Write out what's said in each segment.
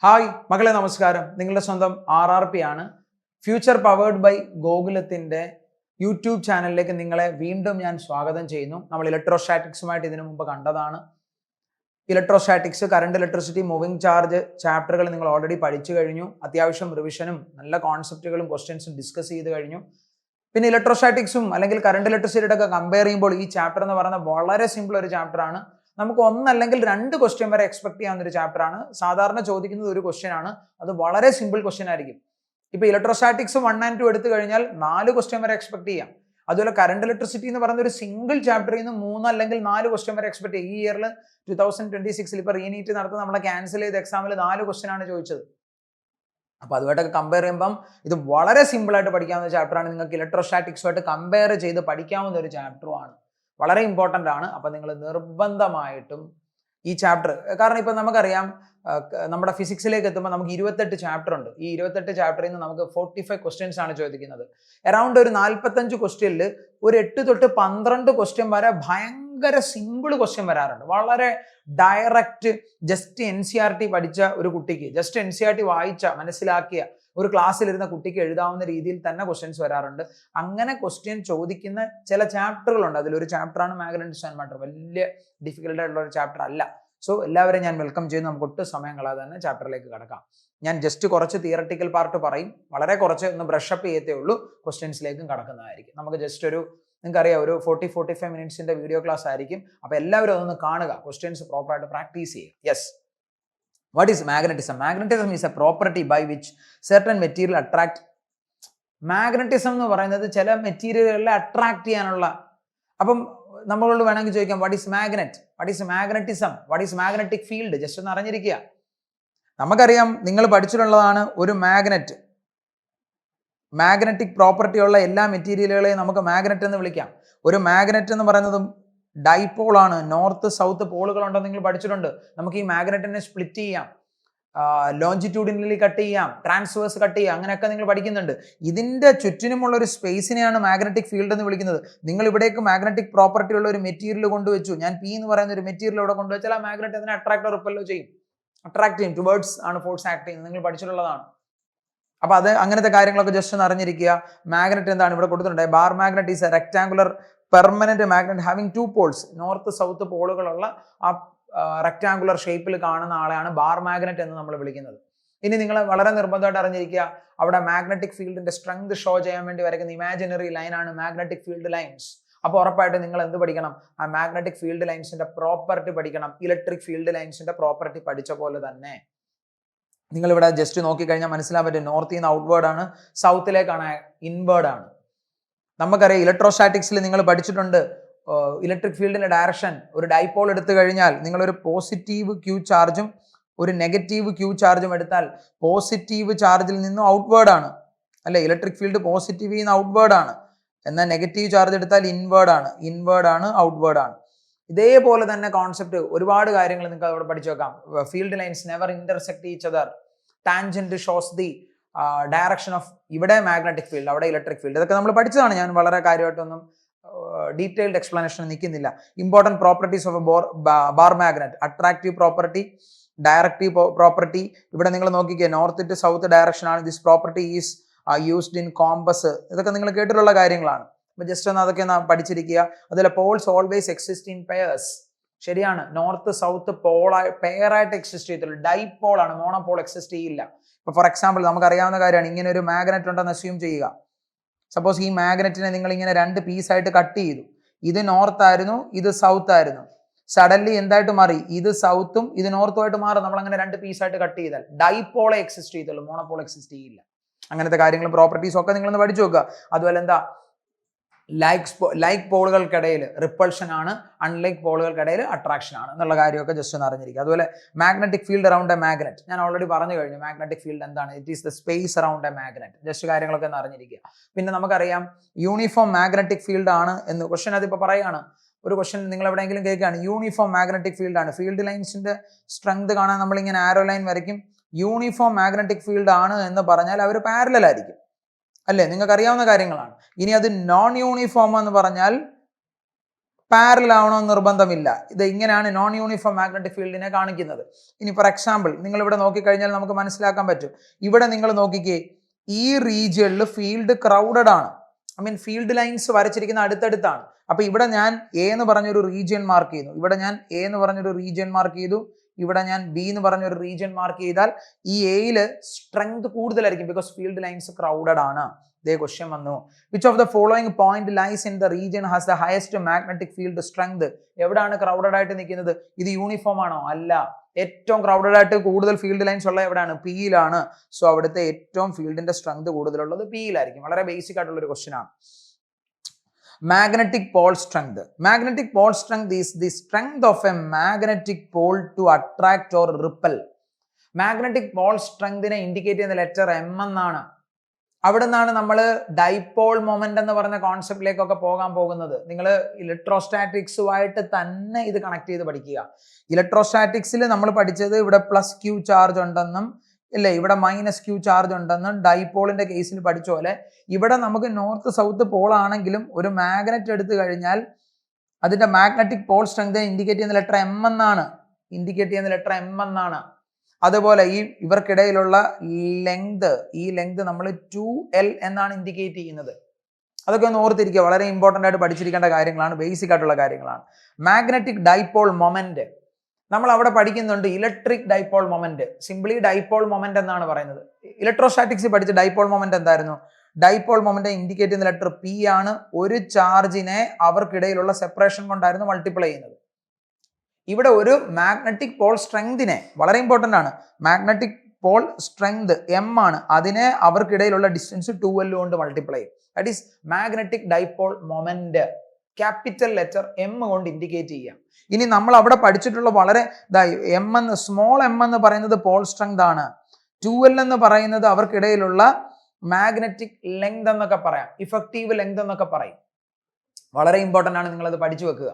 Hi മകളെ നമസ്കാരം. നിങ്ങളുടെ സ്വന്തം RRP ആണ്. ഫ്യൂച്ചർ പവേർഡ് ബൈ ഗോകുലത്തിൻ്റെ യൂട്യൂബ് ചാനലിലേക്ക് നിങ്ങളെ വീണ്ടും ഞാൻ സ്വാഗതം ചെയ്യുന്നു. നമ്മൾ ഇലക്ട്രോസ്റ്റാറ്റിക്സുമായിട്ട് ഇതിനു മുമ്പ് കണ്ടതാണ്. Electrostatics, current electricity, moving charge ചാപ്റ്ററുകൾ നിങ്ങൾ ഓൾറെഡി പഠിച്ചു കഴിഞ്ഞു. അത്യാവശ്യം റിവിഷനും നല്ല കോൺസെപ്റ്റുകളും ക്വസ്റ്റ്യൻസും ഡിസ്കസ് ചെയ്ത് കഴിഞ്ഞു. പിന്നെ ഇലക്ട്രോസ്റ്റാറ്റിക്സും അല്ലെങ്കിൽ കറണ്ട് ഇലക്ട്രിസിറ്റിയുടെ ഒക്കെ കമ്പയർ ചെയ്യുമ്പോൾ ഈ ചാപ്റ്റർ എന്ന് പറയുന്നത് വളരെ സിമ്പിൾ ഒരു ചാപ്റ്ററാണ്. നമുക്ക് ഒന്നല്ലെങ്കിൽ 2 ക്വസ്റ്റ്യൻ വരെ എക്സ്പെക്ട് ചെയ്യാവുന്ന ഒരു ചാപ്റ്ററാണ്. സാധാരണ ചോദിക്കുന്നത് ഒരു ക്വസ്റ്റ്യൻ ആണ്, അത് വളരെ സിമ്പിൾ ക്വസ്റ്റ്യൻ ആയിരിക്കും. ഇപ്പൊ ഇലക്ട്രോസ്റ്റാറ്റിക്സ് 1 and 2 എടുത്തു കഴിഞ്ഞാൽ 4 ക്വസ്റ്റ്യൻ വരെ എക്സ്പെക്ട് ചെയ്യാം. അതുപോലെ കറണ്ട് ഇലക്ട്രിസിറ്റി എന്ന് പറയുന്ന ഒരു സിംഗിൾ ചാപ്റ്ററിൽ നിന്ന് 3 അല്ലെങ്കിൽ 4 ക്വസ്റ്റ്യൻ വരെ എക്സ്പെക്ട് ചെയ്യും. ഈ ഇയറിൽ 2026 ഇപ്പൊ റീനീറ്റ് നടത്തുന്ന നമ്മളെ ക്യാൻസൽ ചെയ്ത എക്സാമിൽ 4 ക്വസ്റ്റ്യൻ ആണ് ചോദിച്ചത്. അപ്പൊ അതുമായിട്ടൊക്കെ കമ്പയർ ചെയ്യുമ്പം ഇത് വളരെ സിമ്പിൾ ആയിട്ട് പഠിക്കാവുന്ന ചാപ്റ്ററാണ്. നിങ്ങൾക്ക് ഇലക്ട്രോസ്റ്റാറ്റിക്സുമായിട്ട് കമ്പയർ ചെയ്ത് പഠിക്കാവുന്ന ഒരു ചാപ്റ്ററുമാണ്. വളരെ ഇമ്പോർട്ടൻ്റ് ആണ്. അപ്പം നിങ്ങൾ നിർബന്ധമായിട്ടും ഈ ചാപ്റ്റർ, കാരണം ഇപ്പം നമുക്കറിയാം നമ്മുടെ ഫിസിക്സിലേക്ക് എത്തുമ്പോൾ നമുക്ക് 28 ചാപ്റ്റർ ഉണ്ട്. ഈ 28 ചാപ്റ്ററിൽ നിന്ന് നമുക്ക് 45 ക്വസ്റ്റ്യൻസ് ആണ് ചോദിക്കുന്നത്. അറൗണ്ട് ഒരു 45 ക്വസ്റ്റ്യനിൽ ഒരു 8 തൊട്ട് 12 ക്വസ്റ്റ്യൻ വരെ ഭയങ്കര സിമ്പിൾ ക്വസ്റ്റ്യൻ വരാറുണ്ട്. വളരെ ഡയറക്റ്റ്, ജസ്റ്റ് NCERT പഠിച്ച ഒരു കുട്ടിക്ക്, ജസ്റ്റ് NCERT വായിച്ച മനസ്സിലാക്കിയ ഒരു ക്ലാസ്സിലിരുന്ന കുട്ടിക്ക് എഴുതാവുന്ന രീതിയിൽ തന്നെ ക്വസ്റ്റ്യൻസ് വരാറുണ്ട്. അങ്ങനെ ക്വസ്റ്റ്യൻ ചോദിക്കുന്ന ചില ചാപ്റ്ററുകളുണ്ട്. അതിലൊരു ചാപ്റ്ററാണ് മാഗ്നറ്റിസം ആൻഡ് മാറ്റർ. വലിയ ഡിഫിക്കൽട്ട് ആയിട്ടുള്ള ഒരു ചാപ്റ്റർ അല്ല. സോ എല്ലാവരെയും ഞാൻ വെൽക്കം ചെയ്യുന്നു. നമുക്ക് ഒട്ടും സമയം കളയാതെ തന്നെ ചാപ്റ്ററിലേക്ക് കടക്കാം. ഞാൻ ജസ്റ്റ് കുറച്ച് തിയറട്ടിക്കൽ പാർട്ട് പറയും, വളരെ കുറച്ച് ഒന്ന് ബ്രഷപ്പ് ചെയ്യത്തേ ഉള്ളൂ. ക്വസ്റ്റ്യൻസിലേക്കും കടക്കുന്നതായിരിക്കും. നമുക്ക് ജസ്റ്റ് ഒരു, നിങ്ങൾക്കറിയാം, ഒരു 40-45 മിനിറ്റ്സിന്റെ വീഡിയോ ക്ലാസ് ആയിരിക്കും. അപ്പോൾ എല്ലാവരും അതൊന്ന് കാണുക, ക്വസ്റ്റ്യൻസ് പ്രോപ്പറായിട്ട് പ്രാക്ടീസ് ചെയ്യുക. Yes, what is magnetism? Magnetism is a property by which certain material attract. Magnetism എന്ന് പറയുന്നത് ചില മെറ്റീരിയലുകളെ അട്രാക്ട് ചെയ്യാനുള്ള. അപ്പം നമ്മളോട് വേണമെങ്കിൽ ചോദിക്കാം, what is magnet, what is magnetism, what is magnetic field? Just ഒന്ന് അറിഞ്ഞിരിക്കുക. നമുക്കറിയാം, നിങ്ങൾ പഠിച്ചിട്ടുള്ളതാണ്, ഒരു മാഗ്നറ്റിക് പ്രോപ്പർട്ടി ഉള്ള എല്ലാ മെറ്റീരിയലുകളെയും നമുക്ക് മാഗ്നറ്റ് എന്ന് വിളിക്കാം. ഒരു മാഗ്നറ്റ് എന്ന് പറയുന്നതും ഡൈപോൾ ആണ്. നോർത്ത് സൗത്ത് പോളുകളുണ്ടെന്ന് നിങ്ങൾ പഠിച്ചിട്ടുണ്ട്. നമുക്ക് ഈ മാഗ്നറ്റിനെ സ്പ്ലിറ്റ് ചെയ്യാം, ലോഞ്ചിറ്റ്യൂഡിനലി കട്ട് ചെയ്യാം, ട്രാൻസ്വേഴ്സ് കട്ട് ചെയ്യാം, അങ്ങനെയൊക്കെ നിങ്ങൾ പഠിക്കുന്നുണ്ട്. ഇതിന്റെ ചുറ്റിനുമുള്ള ഒരു സ്പേസിനെയാണ് മാഗ്നറ്റിക് ഫീൽഡ് എന്ന് വിളിക്കുന്നത്. നിങ്ങൾ ഇവിടേക്ക് മാഗ്നറ്റിക് പ്രോപ്പർട്ടി ഉള്ള ഒരു മെറ്റീരിയൽ കൊണ്ടുവച്ചു, ഞാൻ P എന്ന് പറയുന്ന ഒരു മെറ്റീരിയൽ ഇവിടെ കൊണ്ടുവച്ചാൽ ആ മാഗ്നറ്റ് അതിനെ അട്രാക്ട് റിപ്പല്ലോ ചെയ്യും. അട്രാക്ട് ചെയ്യും, ടുവേർഡ്സ് ആണ് ഫോഴ്സ് ആക്ട് ചെയ്യുന്നത്. നിങ്ങൾ പഠിച്ചിട്ടുള്ളതാണ്. അപ്പൊ അത് അങ്ങനത്തെ കാര്യങ്ങളൊക്കെ ജസ്റ്റ് ഒന്ന് അറിഞ്ഞിരിക്കുക. മാഗ്നറ്റ് എന്താണ് ഇവിടെ കൊടുത്തിട്ടുണ്ട്? Bar magnet is a rectangular permanent magnet having 2 poles. North south പോളുകളുള്ള ആ റെക്ടാങ്കുലർ ഷേപ്പിൽ കാണുന്ന ആളെയാണ് ബാർ മാഗ്നറ്റ് എന്ന് നമ്മൾ വിളിക്കുന്നത്. ഇനി നിങ്ങൾ വളരെ നിർബന്ധമായിട്ട് അറിഞ്ഞിരിക്കുക, അവിടെ മാഗ്നറ്റിക് ഫീൽഡിന്റെ സ്ട്രെങ്ത് ഷോ ചെയ്യാൻ വേണ്ടി വരയ്ക്കുന്ന ഇമാജിനറി ലൈനാണ് മാഗ്നറ്റിക് ഫീൽഡ് ലൈൻസ്. അപ്പോൾ ഉറപ്പായിട്ട് നിങ്ങൾ എന്ത് പഠിക്കണം? ആ മാഗ്നറ്റിക് ഫീൽഡ് ലൈൻസിന്റെ പ്രോപ്പർട്ടി പഠിക്കണം. ഇലക്ട്രിക് ഫീൽഡ് ലൈൻസിന്റെ പ്രോപ്പർട്ടി പഠിച്ച പോലെ തന്നെ നിങ്ങൾ ഇവിടെ ജസ്റ്റ് നോക്കിക്കഴിഞ്ഞാൽ മനസ്സിലാൻ പറ്റും, നോർത്തിൽ നിന്ന് ഔട്ട്വേർഡ് ആണ്, സൗത്തിലേക്കാണ് ഇൻവേർഡ് ആണ്. നമുക്കറിയാം, ഇലക്ട്രോസ്റ്റാറ്റിക്സിൽ നിങ്ങൾ പഠിച്ചിട്ടുണ്ട്, ഇലക്ട്രിക് ഫീൽഡിന്റെ ഡയറക്ഷൻ. ഒരു ഡൈപോൾ എടുത്തു കഴിഞ്ഞാൽ നിങ്ങളൊരു പോസിറ്റീവ് Q ചാർജും ഒരു നെഗറ്റീവ് Q ചാർജും എടുത്താൽ പോസിറ്റീവ് ചാർജിൽ നിന്നും ഔട്ട്വേർഡ് ആണ്, അല്ലെ? ഇലക്ട്രിക് ഫീൽഡ് പോസിറ്റീവ് നിന്ന് ഔട്ട്വേർഡ് ആണ്. എന്നാൽ നെഗറ്റീവ് ചാർജ് എടുത്താൽ ഇൻവേർഡ് ആണ്, ഔട്ട്വേർഡ് ആണ്. ഇതേപോലെ തന്നെ കോൺസെപ്റ്റ് ഒരുപാട് കാര്യങ്ങൾ നിങ്ങൾക്ക് അവിടെ പഠിച്ചു വെക്കാം. Field lines never intersect each other. Tangent shows the direction of, ഇവിടെ മാഗ്നറ്റിക് ഫീൽഡ്, അവിടെ ഇലക്ട്രിക് ഫീൽഡ്. ഇതൊക്കെ നമ്മൾ പഠിച്ചതാണ്. ഞാൻ വളരെ കാര്യമായിട്ടൊന്നും ഡീറ്റെയിൽഡ് എക്സ്പ്ലനേഷൻ നിൽക്കുന്നില്ല. Important properties of bar magnet: attractive property, directive property. ഇവിടെ നിങ്ങൾ നോക്കിക്കുക, നോർത്ത് ടു സൗത്ത് ഡയറക്ഷൻ ആണ്. This property is used in compass. ഇതൊക്കെ നിങ്ങൾ കേട്ടിട്ടുള്ള കാര്യങ്ങളാണ്. അപ്പൊ ജസ്റ്റ് ഒന്ന് അതൊക്കെ പഠിച്ചിരിക്കുക. അതുപോലെ poles always exist in pairs. ശരിയാണ്, നോർത്ത് സൗത്ത് പെയറായിട്ട് എക്സിസ്റ്റ് ചെയ്യത്തുള്ളൂ. ഡൈപോൾ ആണ്, മോണോപോൾ എക്സിസ്റ്റ് ചെയ്യില്ല. ഇപ്പൊ ഫോർ എക്സാമ്പിൾ നമുക്കറിയാവുന്ന കാര്യമാണ്, ഇങ്ങനെ ഒരു മാഗ്നറ്റ് ഉണ്ടെന്ന് അസ്യൂം ചെയ്യുക. സപ്പോസ് ഈ മാഗ്നറ്റിനെ നിങ്ങൾ ഇങ്ങനെ 2 പീസായിട്ട് കട്ട് ചെയ്തു. ഇത് നോർത്ത് ആയിരുന്നു, ഇത് സൗത്ത് ആയിരുന്നു. സഡൻലി എന്തായിട്ട് മാറി? ഇത് സൗത്തും ഇത് നോർത്തുമായിട്ട് മാറും. നമ്മൾ അങ്ങനെ 2 പീസായിട്ട് കട്ട് ചെയ്താൽ ഡൈപോളെ എക്സിസ്റ്റ് ചെയ്തുള്ളൂ, മോണോപോൾ എക്സിസ്റ്റ് ചെയ്യില്ല. അങ്ങനത്തെ കാര്യങ്ങളും പ്രോപ്പർട്ടീസും ഒക്കെ നിങ്ങളൊന്ന് പഠിച്ചു നോക്കുക. അതുപോലെ എന്താ, ലൈക്ക് പോളുകൾക്കിടയിൽ റിപ്പൾഷൻ ആണ്, അൺലൈക്ക് പോളുകൾക്കിടയിൽ അട്രാക്ഷൻ ആണ് എന്നുള്ള കാര്യമൊക്കെ ജസ്റ്റ് ഒന്ന് അറിഞ്ഞിരിക്കുക. അതുപോലെ magnetic field around A magnet, ഞാൻ ഓൾറെഡി പറഞ്ഞു കഴിഞ്ഞു. മാഗ്നറ്റിക് ഫീൽഡ് എന്താണ്? It is the space around A magnet. Just കാര്യങ്ങളൊക്കെ ഒന്ന് അറിഞ്ഞിരിക്കുക. പിന്നെ നമുക്കറിയാം, യൂണിഫോം മാഗ്നറ്റിക് ഫീൽഡ് ആണ് എന്ന് ക്വസ്റ്റ്യൻ അതിപ്പോൾ പറയുകയാണ്. ഒരു ക്വസ്റ്റ്യൻ നിങ്ങൾ എവിടെയെങ്കിലും കേൾക്കുകയാണ്, യൂണിഫോം മാഗ്നറ്റിക് ഫീൽഡ് ആണ്. ഫീൽഡ് ലൈൻസിന്റെ സ്ട്രെങ്ത് കാണാൻ നമ്മളിങ്ങനെ ആരോ ലൈൻ വരയ്ക്കും. യൂണിഫോം മാഗ്നറ്റിക് ഫീൽഡ് ആണ് എന്ന് പറഞ്ഞാൽ അവർ പാരലൽ ആയിരിക്കും, അല്ലേ? നിങ്ങൾക്ക് അറിയാവുന്ന കാര്യങ്ങളാണ്. ഇനി അത് നോൺ യൂണിഫോം എന്ന് പറഞ്ഞാൽ പാരലൽ ആവണമെന്ന് നിർബന്ധമില്ല. ഇത് ഇങ്ങനെയാണ് നോൺ യൂണിഫോം മാഗ്നറ്റിക് ഫീൽഡിനെ കാണിക്കുന്നത്. ഇനി ഫോർ എക്സാമ്പിൾ നിങ്ങൾ ഇവിടെ നോക്കിക്കഴിഞ്ഞാൽ നമുക്ക് മനസ്സിലാക്കാൻ പറ്റും. ഇവിടെ നിങ്ങൾ നോക്കിക്കേ, ഈ റീജിയനിൽ ഫീൽഡ് ക്രൗഡഡ് ആണ്. ഫീൽഡ് ലൈൻസ് വരച്ചിരിക്കുന്ന അടുത്തടുത്താണ്. അപ്പൊ ഇവിടെ ഞാൻ എ എന്ന് പറഞ്ഞൊരു റീജിയൻ മാർക്ക് ചെയ്യുന്നു, ഇവിടെ ഞാൻ എ എന്ന് പറഞ്ഞൊരു റീജിയൻ മാർക്ക് ചെയ്തു, ഇവിടെ ഞാൻ ബി എന്ന് പറഞ്ഞൊരു റീജിയൻ മാർക്ക് ചെയ്താൽ ഈ എയില് സ്ട്രെങ്ത് കൂടുതലായിരിക്കും, ബിക്കോസ് ഫീൽഡ് ലൈൻസ് ക്രൗഡഡ് ആണ്. ഇതേ ക്വസ്റ്റ്യൻ വന്നു. Which of the following point lies in the region has the highest magnetic field strength? എവിടെയാണ് ക്രൗഡഡ് ആയിട്ട് നിൽക്കുന്നത്? ഇത് യൂണിഫോം ആണോ? അല്ല. ഏറ്റവും ക്രൗഡഡ് ആയിട്ട് കൂടുതൽ ഫീൽഡ് ലൈൻസ് ഉള്ള എവിടെയാണ്? പിയിലാണ്. സോ അവിടുത്തെ ഏറ്റവും ഫീൽഡിന്റെ സ്ട്രെങ്ത് കൂടുതലുള്ളത് പിയിലായിരിക്കും. വളരെ ബേസിക് ആയിട്ടുള്ള ഒരു ക്വസ്റ്റ്യൻ ആണ്. Magnetic pole strength. Magnetic pole strength is the strength of a magnetic pole to attract or repel. Magnetic pole strength നെ ഇൻഡിക്കേറ്റ് ചെയ്യുന്ന ലെറ്റർ എം എന്നാണ്. അവിടെ നിന്നാണ് നമ്മൾ ഡൈപോൾ മൊമെന്റ് എന്ന് പറഞ്ഞ കോൺസെപ്റ്റിലേക്കൊക്കെ പോകാൻ പോകുന്നത്. നിങ്ങൾ ഇലക്ട്രോസ്റ്റാറ്റിക്സുമായിട്ട് തന്നെ ഇത് കണക്ട് ചെയ്ത് പഠിക്കുക. ഇലക്ട്രോസ്റ്റാറ്റിക്സിൽ നമ്മൾ പഠിച്ചത് ഇവിടെ പ്ലസ് ക്യൂ ചാർജ് ഉണ്ടെന്നും ഇല്ലേ, ഇവിടെ മൈനസ് ക്യൂ ചാർജ് ഉണ്ടെന്നും ഡൈപോളിന്റെ കേസിൽ പഠിച്ച പോലെ ഇവിടെ നമുക്ക് നോർത്ത് സൗത്ത് പോൾ ആണെങ്കിലും ഒരു മാഗ്നറ്റ് എടുത്തു കഴിഞ്ഞാൽ അതിന്റെ മാഗ്നറ്റിക് പോൾ സ്ട്രെങ്ത് ഇൻഡിക്കേറ്റ് ചെയ്യുന്ന ലെറ്റർ എം എന്നാണ്. അതുപോലെ ഇവർക്കിടയിലുള്ള ലെങ്ത്, ഈ ലെങ്ത് നമ്മൾ 2L എന്നാണ് ഇൻഡിക്കേറ്റ് ചെയ്യുന്നത്. അതൊക്കെ ഒന്ന് ഓർത്തിരിക്കുക. വളരെ ഇമ്പോർട്ടൻ്റ് ആയിട്ട് പഠിച്ചിരിക്കേണ്ട കാര്യങ്ങളാണ്, ബേസിക് ആയിട്ടുള്ള കാര്യങ്ങളാണ്. മാഗ്നറ്റിക് ഡൈപോൾ മൊമെന്റ് നമ്മൾ അവിടെ പഠിക്കുന്നുണ്ട്. Electric dipole moment, simply dipole moment എന്നാണ് പറയുന്നത്. ഇലക്ട്രോസ്റ്റാറ്റിക്സിൽ പഠിച്ച ഡൈപോൾ മൊമെന്റ് എന്തായിരുന്നു? ഡൈപോൾ മൊമെന്റ് ഇൻഡിക്കേറ്റ് ചെയ്യുന്ന ലെറ്റർ പി ആണ്. ഒരു ചാർജിനെ അവർക്കിടയിലുള്ള സെപ്പറേഷൻ കൊണ്ടായിരുന്നു മൾട്ടിപ്ലൈ ചെയ്യുന്നത്. ഇവിടെ ഒരു മാഗ്നറ്റിക് പോൾ സ്ട്രെങ്തിനെ, വളരെ ഇമ്പോർട്ടൻ്റ് ആണ്, മാഗ്നറ്റിക് പോൾ സ്ട്രെങ്ത് എം ആണ്, അതിനെ അവർക്കിടയിലുള്ള ഡിസ്റ്റൻസ് 2L കൊണ്ട് മൾട്ടിപ്ലൈ ചെയ്യും. That is magnetic dipole moment. Capital letter M കൊണ്ട് ഇൻഡിക്കേറ്റ് ചെയ്യാം. ഇനി നമ്മൾ അവിടെ പഠിച്ചിട്ടുള്ള വളരെ എം എന്ന്, സ്മോൾ എം എന്ന് പറയുന്നത് പോൾ സ്ട്രെങ്ത് ആണ്. 2L എന്ന് പറയുന്നത് അവർക്കിടയിലുള്ള മാഗ്നറ്റിക് ലെങ്ത് എന്നൊക്കെ പറയാം, ഇഫക്റ്റീവ് ലെങ്ത് എന്നൊക്കെ പറയും. വളരെ ഇമ്പോർട്ടൻ്റ് ആണ്, നിങ്ങളത് പഠിച്ചു വെക്കുക.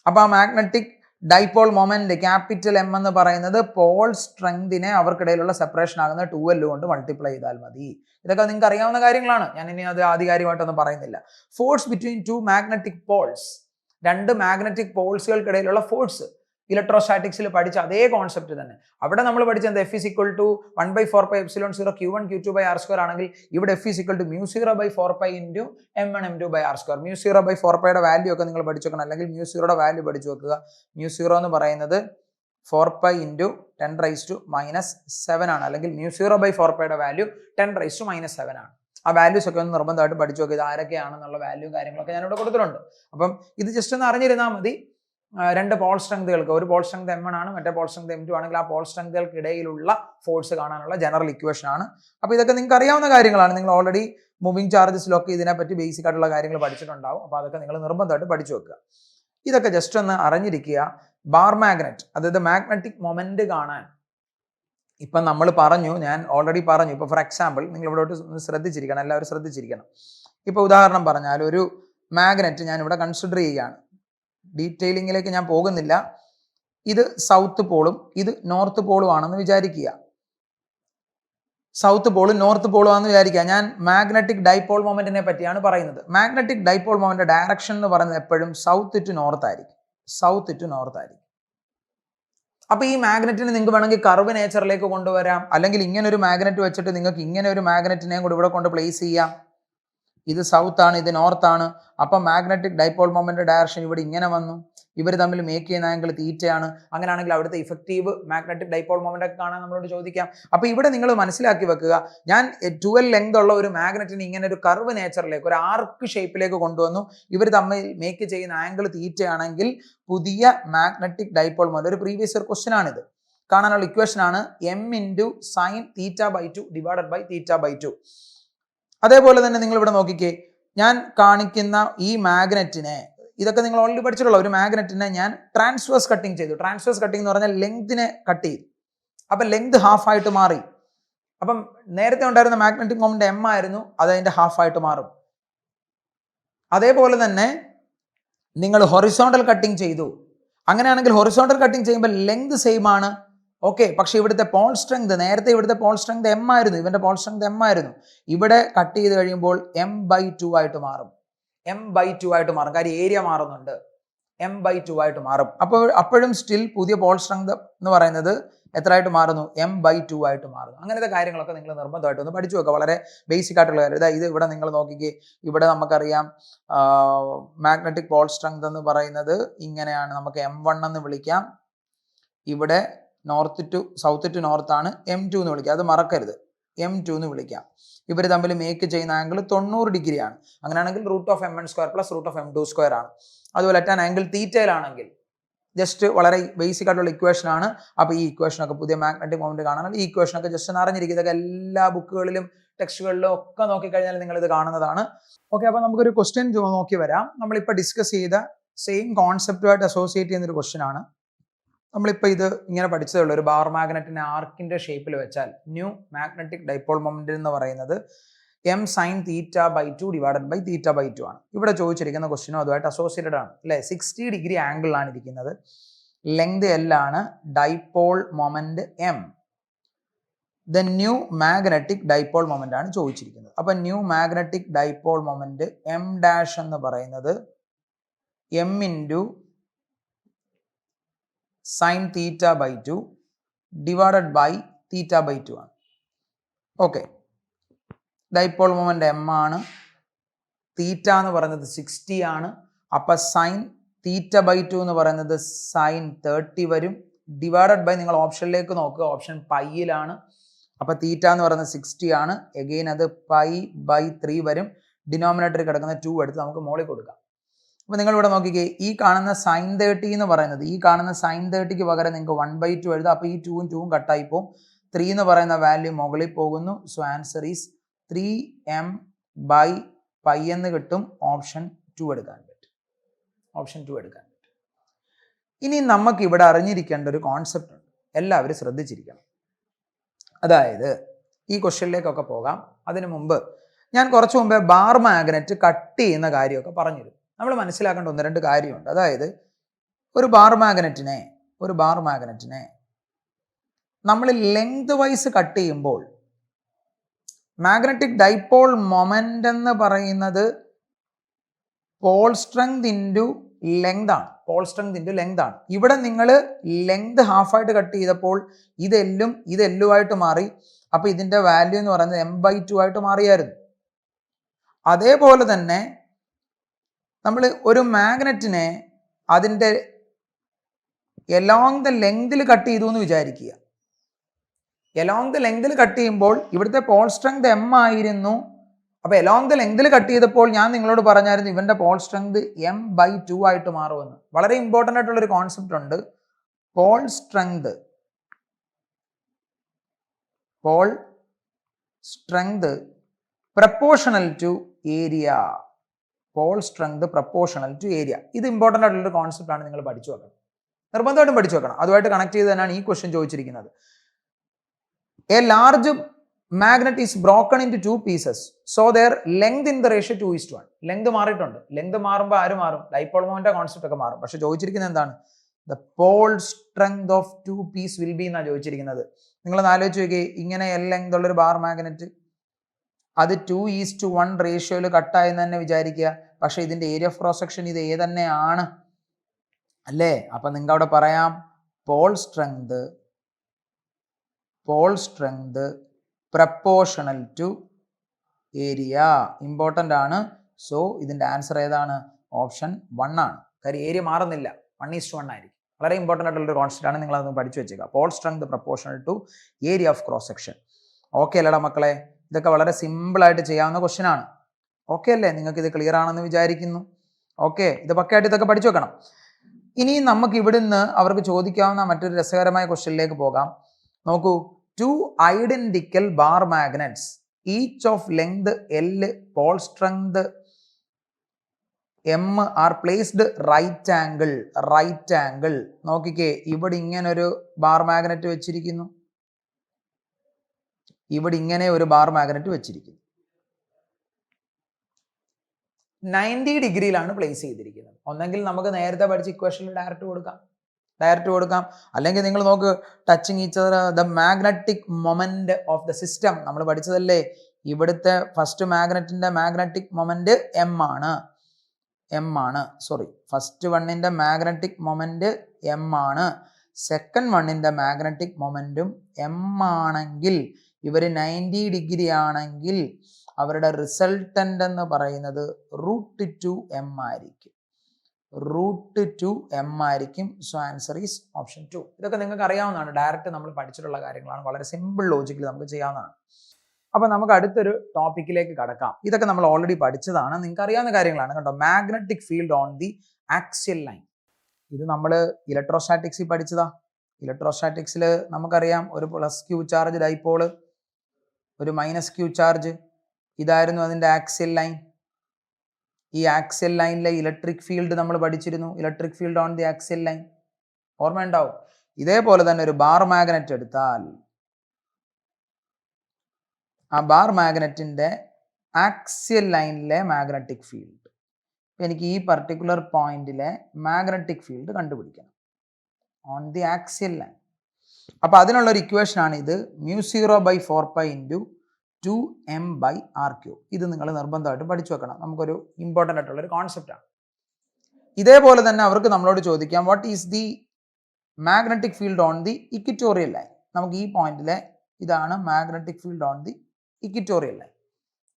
അപ്പൊ ആ magnetic dipole moment capital M എന്ന് പറയുന്നത് പോൾ സ്ട്രെങ്തിനെ അവർക്കിടയിലുള്ള സെപ്പറേഷൻ ആകുന്ന 2L കൊണ്ട് മൾട്ടിപ്ലൈ ചെയ്താൽ മതി. ഇതൊക്കെ നിങ്ങൾക്ക് അറിയാവുന്ന കാര്യങ്ങളാണ്, ഞാൻ ഇനി അത് ആധികാരികമായിട്ടൊന്നും പറയുന്നില്ല. ഫോഴ്സ് ബിറ്റ്വീൻ 2 മാഗ്നറ്റിക് പോൾസ്, രണ്ട് മാഗ്നറ്റിക് പോൾസുകൾക്കിടയിലുള്ള ഫോഴ്സ് ഇലക്ട്രോസ്റ്റാറ്റിക്സിൽ പഠിച്ച അതേ കോൺസെപ്റ്റ് തന്നെ. അവിടെ നമ്മൾ പഠിച്ചത് F = 1/4πε0 Q1 Q2/r² ആണെങ്കിൽ ഇവിടെ F = μ0/4π × m1 m2/r². μ0/4πയുടെ വാല്യൂ ഒക്കെ നിങ്ങൾ പഠിച്ചു വെക്കണം, അല്ലെങ്കിൽ μ0യുടെ വാല്യൂ പഠിച്ചു വെക്കുക. μ0 എന്ന് പറയുന്നത് 4π × 10⁻⁻7 ആണ്, അല്ലെങ്കിൽ μ0/4πയുടെ വാല്യൂ 10⁻⁻7 ആണ്. ആ വാല്യൂസ് ഒക്കെ ഒന്ന് നിർബന്ധമായിട്ട് പഠിച്ചു നോക്കുക. ഇത് ആരൊക്കെയാണെന്നുള്ള വാല്യൂ കാര്യങ്ങളൊക്കെ ഞാനിവിടെ കൊടുത്തിട്ടുണ്ട്. അപ്പം ഇത് ജസ്റ്റ് ഒന്ന് അറിഞ്ഞിരുന്നാൽ മതി. രണ്ട് പോൾ സ്ട്രെങ്തുകൾക്ക്, ഒരു പോൾ സ്ട്രെങ്ത് M1 ആണ്, മറ്റേ പോൾ സ്ട്രെങ്ത് M2 ആണെങ്കിൽ ആ പോൾ സ്ട്രെങ്തുകൾക്ക് ഇടയിലുള്ള ഫോഴ്സ് കാണാനുള്ള ജനറൽ ഇക്വേഷൻ ആണ്. അപ്പോൾ ഇതൊക്കെ നിങ്ങൾക്ക് അറിയാവുന്ന കാര്യങ്ങളാണ്. നിങ്ങൾ ഓൾറെഡി മൂവിങ് ചാർജസിലൊക്കെ ഇതിനെപ്പറ്റി ബേസിക് ആയിട്ടുള്ള കാര്യങ്ങൾ പഠിച്ചിട്ടുണ്ടാവും. അപ്പോൾ അതൊക്കെ നിങ്ങൾ നിർബന്ധമായിട്ട് പഠിച്ചു വെക്കുക. ഇതൊക്കെ ജസ്റ്റ് ഒന്ന് അറിഞ്ഞിരിക്കുക. ബാർ മാഗ്നറ്റ്, അതായത് മാഗ്നറ്റിക് മൊമെന്റ് കാണാൻ ഇപ്പം നമ്മൾ പറഞ്ഞു, ഞാൻ ഓൾറെഡി പറഞ്ഞു. ഇപ്പോൾ ഫോർ എക്സാമ്പിൾ നിങ്ങൾ ഇവിടോട്ട് ശ്രദ്ധിച്ചിരിക്കണം, എല്ലാവരും ശ്രദ്ധിച്ചിരിക്കണം. ഇപ്പോൾ ഉദാഹരണം പറഞ്ഞാൽ ഒരു മാഗ്നറ്റ് ഞാൻ ഇവിടെ കൺസിഡർ ചെയ്യുകയാണ്. ഡീറ്റെയിലിങ്ങിലേക്ക് ഞാൻ പോകുന്നില്ല. ഇത് സൗത്ത് പോളും ഇത് നോർത്ത് പോളും ആണെന്ന് വിചാരിക്കുക. സൗത്ത് പോളും നോർത്ത് പോളും ആണെന്ന് വിചാരിക്കുക. ഞാൻ മാഗ്നറ്റിക് ഡൈപോൾ മൊമെന്റിനെ പറ്റിയാണ് പറയുന്നത്. മാഗ്നറ്റിക് ഡൈപോൾ മൊമെന്റ് ഡയറക്ഷൻ എന്ന് പറയുന്നത് എപ്പോഴും സൗത്ത് ടു നോർത്ത് ആയിരിക്കും. അപ്പൊ ഈ മാഗ്നറ്റിനെ നിങ്ങൾക്ക് വേണമെങ്കിൽ കർവ് നേച്ചറിലേക്ക് കൊണ്ടുവരാം, അല്ലെങ്കിൽ ഇങ്ങനെ ഒരു മാഗ്നറ്റ് വെച്ചിട്ട് നിങ്ങൾക്ക് ഇങ്ങനെ ഒരു മാഗ്നറ്റിനെ കൂടി ഇവിടെ കൊണ്ട് പ്ലേസ് ചെയ്യാം. ഇത് സൗത്ത് ആണ്, ഇത് നോർത്ത് ആണ്. അപ്പൊ മാഗ്നറ്റിക് ഡൈപോൾ മൊമെന്റ് ഡയറക്ഷൻ ഇവിടെ ഇങ്ങനെ വന്നു. ഇവർ തമ്മിൽ മേക്ക് ചെയ്യുന്ന ആംഗിൾ തീറ്റയാണ്. അങ്ങനെയാണെങ്കിൽ അവിടുത്തെ ഇഫക്റ്റീവ് മാഗ്നറ്റിക് ഡൈപോൾ മൊമെന്റ് ഒക്കെ കാണാൻ നമ്മളോട് ചോദിക്കാം. അപ്പൊ ഇവിടെ നിങ്ങൾ മനസ്സിലാക്കി വെക്കുക, ഞാൻ 2L ലെങ്ത് ഉള്ള ഒരു മാഗ്നറ്റിന് ഇങ്ങനെ ഒരു കർവ് നേച്ചറിലേക്ക്, ഒരു ആർക്ക് ഷേപ്പിലേക്ക് കൊണ്ടുവന്നു. ഇവർ തമ്മിൽ മേക്ക് ചെയ്യുന്ന ആംഗിൾ തീറ്റയാണെങ്കിൽ പുതിയ മാഗ്നറ്റിക് ഡൈപോൾ മൊമെന്റ്, ഒരു പ്രീവിയസ് ഇയർ ക്വസ്റ്റ്യൻ ആണിത്, കാണാനുള്ള ഇക്വേഷൻ ആണ് m × sin θ/2 / θ/2. അതേപോലെ തന്നെ നിങ്ങൾ ഇവിടെ നോക്കിക്കേ, ഞാൻ കാണിക്കുന്ന ഈ മാഗ്നറ്റിനെ, ഇതൊക്കെ നിങ്ങൾ ഓൾറെഡി പഠിച്ചിട്ടുള്ള ഒരു മാഗ്നറ്റിനെ ഞാൻ ട്രാൻസ്വേഴ്സ് കട്ടിങ് ചെയ്തു. ട്രാൻസ്വേഴ്സ് കട്ടിങ് എന്ന് പറഞ്ഞാൽ ലെങ്തിനെ കട്ട് ചെയ്തു. അപ്പം ലെങ്ത് ഹാഫായിട്ട് മാറി. അപ്പം നേരത്തെ ഉണ്ടായിരുന്ന മാഗ്നറ്റിക് മൊമെന്റ് M ആയിരുന്നു, അത് അതിന്റെ ഹാഫായിട്ട് മാറും. അതേപോലെ തന്നെ നിങ്ങൾ ഹൊറിസോണ്ടൽ കട്ടിങ് ചെയ്തു. അങ്ങനെയാണെങ്കിൽ ഹൊറിസോണ്ടൽ കട്ടിങ് ചെയ്യുമ്പോൾ ലെങ്ത് സെയിം ആണ്, ഓക്കെ. പക്ഷെ ഇവിടുത്തെ പോൾ സ്ട്രെങ്ത്, നേരത്തെ ഇവിടുത്തെ പോൾ സ്ട്രെങ്ത് M ആയിരുന്നു, ഇവന്റെ പോൾ സ്ട്രെങ്ത് M ആയിരുന്നു. ഇവിടെ കട്ട് ചെയ്ത് കഴിയുമ്പോൾ m/2 ആയിട്ട് മാറും. കാര്യം ഏരിയ മാറുന്നുണ്ട്. m/2 ആയിട്ട് മാറും. അപ്പോഴും സ്റ്റിൽ പുതിയ പോൾ സ്ട്രെങ്ത് എന്ന് പറയുന്നത് എത്രയായിട്ട് മാറുന്നു? m/2 ആയിട്ട് മാറുന്നു. അങ്ങനത്തെ കാര്യങ്ങളൊക്കെ നിങ്ങൾ നിർബന്ധമായിട്ട് ഒന്ന് പഠിച്ചു വെക്കുക. വളരെ ബേസിക് ആയിട്ടുള്ള കാര്യം. ഇത് ഇവിടെ നിങ്ങൾ നോക്കിക്കേ, ഇവിടെ നമുക്കറിയാം മാഗ്നറ്റിക് പോൾ സ്ട്രെങ്ത് എന്ന് പറയുന്നത് ഇങ്ങനെയാണ്. നമുക്ക് m1 എന്ന് വിളിക്കാം. ഇവിടെ സൗത്ത് ടു നോർത്ത് ആണ് m2 എന്ന് വിളിക്കുക. അത് മറക്കരുത്, m2 എന്ന് വിളിക്കാം. ഇവർ തമ്മിൽ മേക്ക് ചെയ്യുന്ന ആംഗിൾ 90 ഡിഗ്രിയാണ്. അങ്ങനെയാണെങ്കിൽ √(m1² + √(m2²) ആണ്. അതുപോലെ അറ്റ് ആൻ ആംഗിൾ തീറ്റയിലാണെങ്കിൽ ജസ്റ്റ് വളരെ ബേസിക് ആയിട്ടുള്ള ഇക്വേഷൻ ആണ്. അപ്പോൾ ഈ ഇക്വേഷനൊക്കെ പുതിയ മാഗ്നറ്റിക് മൊമെന്റ് കാണാനാണ് ഈ ഇക്വേഷനൊക്കെ ജസ്റ്റ് ഒന്ന് അറിഞ്ഞിരിക്കുക. ഇതൊക്കെ എല്ലാ ബുക്കുകളിലും ടെക്സ്റ്റുകളിലും ഒക്കെ നോക്കിക്കഴിഞ്ഞാൽ നിങ്ങൾ ഇത് കാണുന്നതാണ്. ഓക്കെ, അപ്പോൾ നമുക്കൊരു ക്വസ്റ്റ്യൻ നോക്കി വരാം. നമ്മളിപ്പോൾ ഡിസ്കസ് ചെയ്ത സെയിം കോൺസെപ്റ്റുമായിട്ട് അസോസിയേറ്റ് ചെയ്യുന്നൊരു ക്വസ്റ്റ്യൻ ആണ്. നമ്മളിപ്പോൾ ഇത് ഇങ്ങനെ പഠിച്ചതേ ഉള്ളൂ. ഒരു ബാർ മാഗ്നറ്റിനെ ആർക്കിന്റെ ഷേപ്പിൽ വെച്ചാൽ ന്യൂ മാഗ്നറ്റിക് ഡൈപോൾ മൊമെന്റ് എന്ന് പറയുന്നത് m sin θ/2 ഡിവൈഡഡ് ബൈ θ/2 ആണ്. ഇവിടെ ചോദിച്ചിരിക്കുന്ന ക്വസ്റ്റ്യനും അതുമായിട്ട് അസോസിയേറ്റഡ് ആണ് അല്ലേ. 60 ഡിഗ്രി ആംഗിളിലാണ് ഇരിക്കുന്നത്. ലെങ്ത് L ആണ്, dipole moment m. The new magnetic dipole moment ആണ് ചോദിച്ചിരിക്കുന്നത്. അപ്പൊ new magnetic dipole moment m' എന്ന് പറയുന്നത് m × sin θ/2 ഡിവൈഡഡ് ബൈ θ/2 ആണ്. ഓക്കെ, ഡൈപോൾ മൊമെന്റ് m ആണ്, തീറ്റ എന്ന് പറയുന്നത് 60 ആണ്. അപ്പൊ സൈൻ θ/2 എന്ന് പറയുന്നത് സൈൻ 30 വരും. ഡിവൈഡഡ് ബൈ നിങ്ങൾ ഓപ്ഷനിലേക്ക് നോക്കുക, ഓപ്ഷൻ പൈയിലാണ്. അപ്പൊ തീറ്റ എന്ന് പറയുന്നത് 60 ആണ്. എഗെയിൻ അത് π/3 വരും. ഡിനോമിനേറ്ററിൽ കിടക്കുന്ന 2 എടുത്ത് നമുക്ക് മോളിൽ കൊടുക്കാം. അപ്പൊ നിങ്ങൾ ഇവിടെ നോക്കിക്കേ, ഈ കാണുന്ന സൈൻ 30 എന്ന് പറയുന്നത്, ഈ കാണുന്ന സൈൻ 30ക്ക് പകരം നിങ്ങൾക്ക് 1/2 എഴുതാം. അപ്പൊ ഈ 2ഉം 2ഉം കട്ടായി പോകും. 3 എന്ന് പറയുന്ന വാല്യൂ മുകളിൽ പോകുന്നു. സോ ആൻസർ ഈസ് 3m/π എന്ന് കിട്ടും. ഓപ്ഷൻ 2 എടുക്കാൻ പറ്റും. ഓപ്ഷൻ 2 എടുക്കാൻ പറ്റും. ഇനി നമുക്ക് ഇവിടെ അറിഞ്ഞിരിക്കേണ്ട ഒരു കോൺസെപ്റ്റ് ഉണ്ട്, എല്ലാവരും ശ്രദ്ധിച്ചിരിക്കണം. അതായത് ഈ ക്വസ്റ്റ്യനിലേക്കൊക്കെ പോകാം. അതിനു മുമ്പ് ഞാൻ കുറച്ച് മുമ്പേ ബാർ മാഗ്നറ്റ് കട്ട് ചെയ്യുന്ന കാര്യമൊക്കെ പറഞ്ഞിരുന്നു. നമ്മൾ മനസ്സിലാക്കേണ്ട 1-2 കാര്യമുണ്ട്. അതായത് ഒരു ബാർ മാഗ്നറ്റിനെ നമ്മൾ ലെങ്ത് വൈസ് കട്ട് ചെയ്യുമ്പോൾ മാഗ്നറ്റിക് ഡൈപോൾ മൊമെന്റ് എന്ന് പറയുന്നത് പോൾ സ്ട്രെങ്ത് ഇൻറ്റു ലെങ്ത് ആണ്. പോൾ സ്ട്രെങ്ത് ഇൻറ്റു ലെങ്ത് ആണ്. ഇവിടെ നിങ്ങൾ ലെങ്ത് ഹാഫായിട്ട് കട്ട് ചെയ്തപ്പോൾ ഇതെല്ലുമായിട്ട് മാറി. അപ്പൊ ഇതിന്റെ വാല്യൂ എന്ന് പറയുന്നത് m/2 ആയിട്ട് മാറിയായിരുന്നു. അതേപോലെ തന്നെ നമ്മൾ ഒരു മാഗ്നറ്റിനെ അതിൻ്റെ എലോങ് ദ ലെങ്തിൽ കട്ട് ചെയ്തു എന്ന് വിചാരിക്കുക. എലോങ് ദ ലെങ്തിൽ കട്ട് ചെയ്യുമ്പോൾ ഇവിടുത്തെ പോൾ സ്ട്രെങ്ത് m ആയിരുന്നു. അപ്പൊ എലോങ് ദ ലെങ്തിൽ കട്ട് ചെയ്തപ്പോൾ ഞാൻ നിങ്ങളോട് പറഞ്ഞായിരുന്നു ഇവന്റെ പോൾ സ്ട്രെങ്ത് m/2 ആയിട്ട് മാറുമെന്ന്. വളരെ ഇമ്പോർട്ടൻ്റ് ആയിട്ടുള്ള ഒരു കോൺസെപ്റ്റ് ഉണ്ട്. Pole strength proportional to area. Pole strength proportional to area. ഇത് ഇമ്പോർട്ടൻ്റ് ആയിട്ടുള്ളൊരു കോൺസെപ്റ്റ് ആണ്. നിങ്ങൾ പഠിച്ചു വെക്കണം, നിർബന്ധമായിട്ടും പഠിച്ചു വെക്കണം. അതുമായിട്ട് കണക്ട് ചെയ്ത് തന്നെയാണ് ഈ ക്വസ്റ്റ്യൻ ചോദിച്ചിരിക്കുന്നത്. A large magnet is broken into 2 pieces. So their length in the ratio 2:1. Length മാറിയിട്ടുണ്ട്. ലെങ്ത് മാറുമ്പോൾ ആര് മാറും? ഡൈപോൾ മൊമെന്റ് കോൺസെപ്റ്റ് ഒക്കെ മാറും. പക്ഷെ ചോദിച്ചിരിക്കുന്നത് എന്താണ്? The pole strength of 2 pieces will be എന്നാണ് ചോദിച്ചിരിക്കുന്നത്. നിങ്ങളൊന്ന് ആലോചിച്ച് നോക്കിയേ, ഇങ്ങനെ L ലെങ്ത് ഉള്ളൊരു ബാർ മാഗ്നറ്റ്, അത് 2:1 റേഷ്യോയിൽ കട്ടായെന്ന് തന്നെ വിചാരിക്കുക. പക്ഷെ ഇതിന്റെ ഏരിയ ഓഫ് ക്രോസ് സെക്ഷൻ ഇത് ഏതന്നെയാണ് അല്ലേ? അപ്പൊ നിങ്ങൾക്ക് അവിടെ പറയാം pole strength proportional to area. Important ആണ്. സോ ഇതിന്റെ ആൻസർ ഏതാണ്? ഓപ്ഷൻ 1 ആണ്. കാര്യം ഏരിയ മാറുന്നില്ല, 1:1 ആയിരിക്കും. വളരെ ഇമ്പോർട്ടൻ്റ് ആയിട്ടുള്ള ഒരു കോൺസെപ്റ്റ് ആണ്. നിങ്ങൾ അതൊന്ന് പഠിച്ചു വെച്ചേക്കുക. Pole strength proportional to area of cross section. Okay അല്ലടാ മക്കളെ? ഇതൊക്കെ വളരെ സിമ്പിൾ ആയിട്ട് ചെയ്യാവുന്ന ക്വസ്റ്റ്യൻ ആണ്. ഓക്കെ അല്ലേ? നിങ്ങൾക്ക് ഇത് ക്ലിയർ ആണെന്ന് വിചാരിക്കുന്നു. ഓക്കെ, ഇത് പക്കയായിട്ട് ഇതൊക്കെ പഠിച്ചു വെക്കണം. ഇനി നമുക്ക് ഇവിടുന്ന് അവർക്ക് ചോദിക്കാവുന്ന മറ്റൊരു രസകരമായ ക്വസ്റ്റ്യനിലേക്ക് പോകാം. നോക്കൂ, 2 identical bar magnets, each of length L, pole strength m are placed right angle. നോക്കിക്കേ, ഇവിടെ ഇങ്ങനെ ഒരു ബാർ മാഗ്നറ്റ് വെച്ചിരിക്കുന്നു, ഇവിടെ ഇങ്ങനെ ഒരു ബാർ മാഗ്നറ്റ് വെച്ചിരിക്കുന്നു. 90 ഡിഗ്രിയിലാണ് പ്ലേസ് ചെയ്തിരിക്കുന്നത്. ഒന്നെങ്കിൽ നമുക്ക് നേരത്തെ പഠിച്ച ഇക്വേഷനിൽ ഡയറക്റ്റ് കൊടുക്കാം, അല്ലെങ്കിൽ നിങ്ങൾ നോക്ക്, touching each other the magnetic moment of the system. നമ്മൾ പഠിച്ചതല്ലേ, ഇവിടുത്തെ ഫസ്റ്റ് മാഗ്നറ്റിന്റെ മാഗ്നറ്റിക് മൊമെന്റ് m ആണ്. എം ആണ്. സോറി, ഫസ്റ്റ് വണ്ണിൻ്റെ മാഗ്നറ്റിക് മൊമെൻറ്റ് എം ആണ്. സെക്കൻഡ് വണ്ണിൻ്റെ മാഗ്നറ്റിക് മൊമെൻറ്റും എം ആണെങ്കിൽ, ഇവർ 90 ഡിഗ്രി ആണെങ്കിൽ അവരുടെ റിസൾട്ടൻ്റ് എന്ന് പറയുന്നത് √2m ആയിരിക്കും. √2m ആയിരിക്കും. So answer is option 2. ഇതൊക്കെ നിങ്ങൾക്ക് അറിയാവുന്നതാണ്, ഡയറക്റ്റ് നമ്മൾ പഠിച്ചിട്ടുള്ള കാര്യങ്ങളാണ്, വളരെ സിമ്പിൾ ലോജിക്കിൽ നമുക്ക് ചെയ്യാവുന്നതാണ്. അപ്പോൾ നമുക്ക് അടുത്തൊരു ടോപ്പിക്കിലേക്ക് കടക്കാം. ഇതൊക്കെ നമ്മൾ ഓൾറെഡി പഠിച്ചതാണ്, നിങ്ങൾക്ക് അറിയാവുന്ന കാര്യങ്ങളാണ് കേട്ടോ. Magnetic field on the axial line. ഇത് നമ്മൾ ഇലക്ട്രോസ്റ്റാറ്റിക്സിൽ പഠിച്ചതാ. ഇലക്ട്രോസ്റ്റാറ്റിക്സിൽ നമുക്കറിയാം, ഒരു പ്ലസ് ക്യൂ ചാർജ് ഡൈപോള്, ഒരു മൈനസ് ക്യൂ ചാർജ്, ഇതായിരുന്നു അതിൻ്റെ ആക്സിയൽ ലൈൻ. ഈ ആക്സിയൽ ലൈനിലെ ഇലക്ട്രിക് ഫീൽഡ് നമ്മൾ പഠിച്ചിരുന്നു, electric field on the axial line, ഓർമ്മ ഉണ്ടാവും. ഇതേപോലെ തന്നെ ഒരു ബാർ മാഗ്നറ്റ് എടുത്താൽ ആ ബാർ മാഗ്നറ്റിൻ്റെ ആക്സിയൽ ലൈനിലെ മാഗ്നറ്റിക് ഫീൽഡ്, എനിക്ക് ഈ പർട്ടിക്കുലർ പോയിന്റിലെ മാഗ്നറ്റിക് ഫീൽഡ് കണ്ടുപിടിക്കണം ഓൺ ദി ആക്സിയൽ ലൈൻ. അപ്പോൾ അതിനുള്ള ഒരു ഇക്വേഷൻ ആണ് ഇത്, μ0/4π × 2m/r³. ഇത് നിങ്ങൾ നിർബന്ധമായിട്ടും പഠിച്ചു വെക്കണം, നമുക്കൊരു ഇമ്പോർട്ടൻ്റ് ആയിട്ടുള്ള ഒരു കോൺസെപ്റ്റാണ്. ഇതേപോലെ തന്നെ അവർക്ക് നമ്മളോട് ചോദിക്കാം, what is the magnetic field on the equatorial line. നമുക്ക് ഈ പോയിന്റിലെ ഇതാണ് magnetic field on the equatorial line.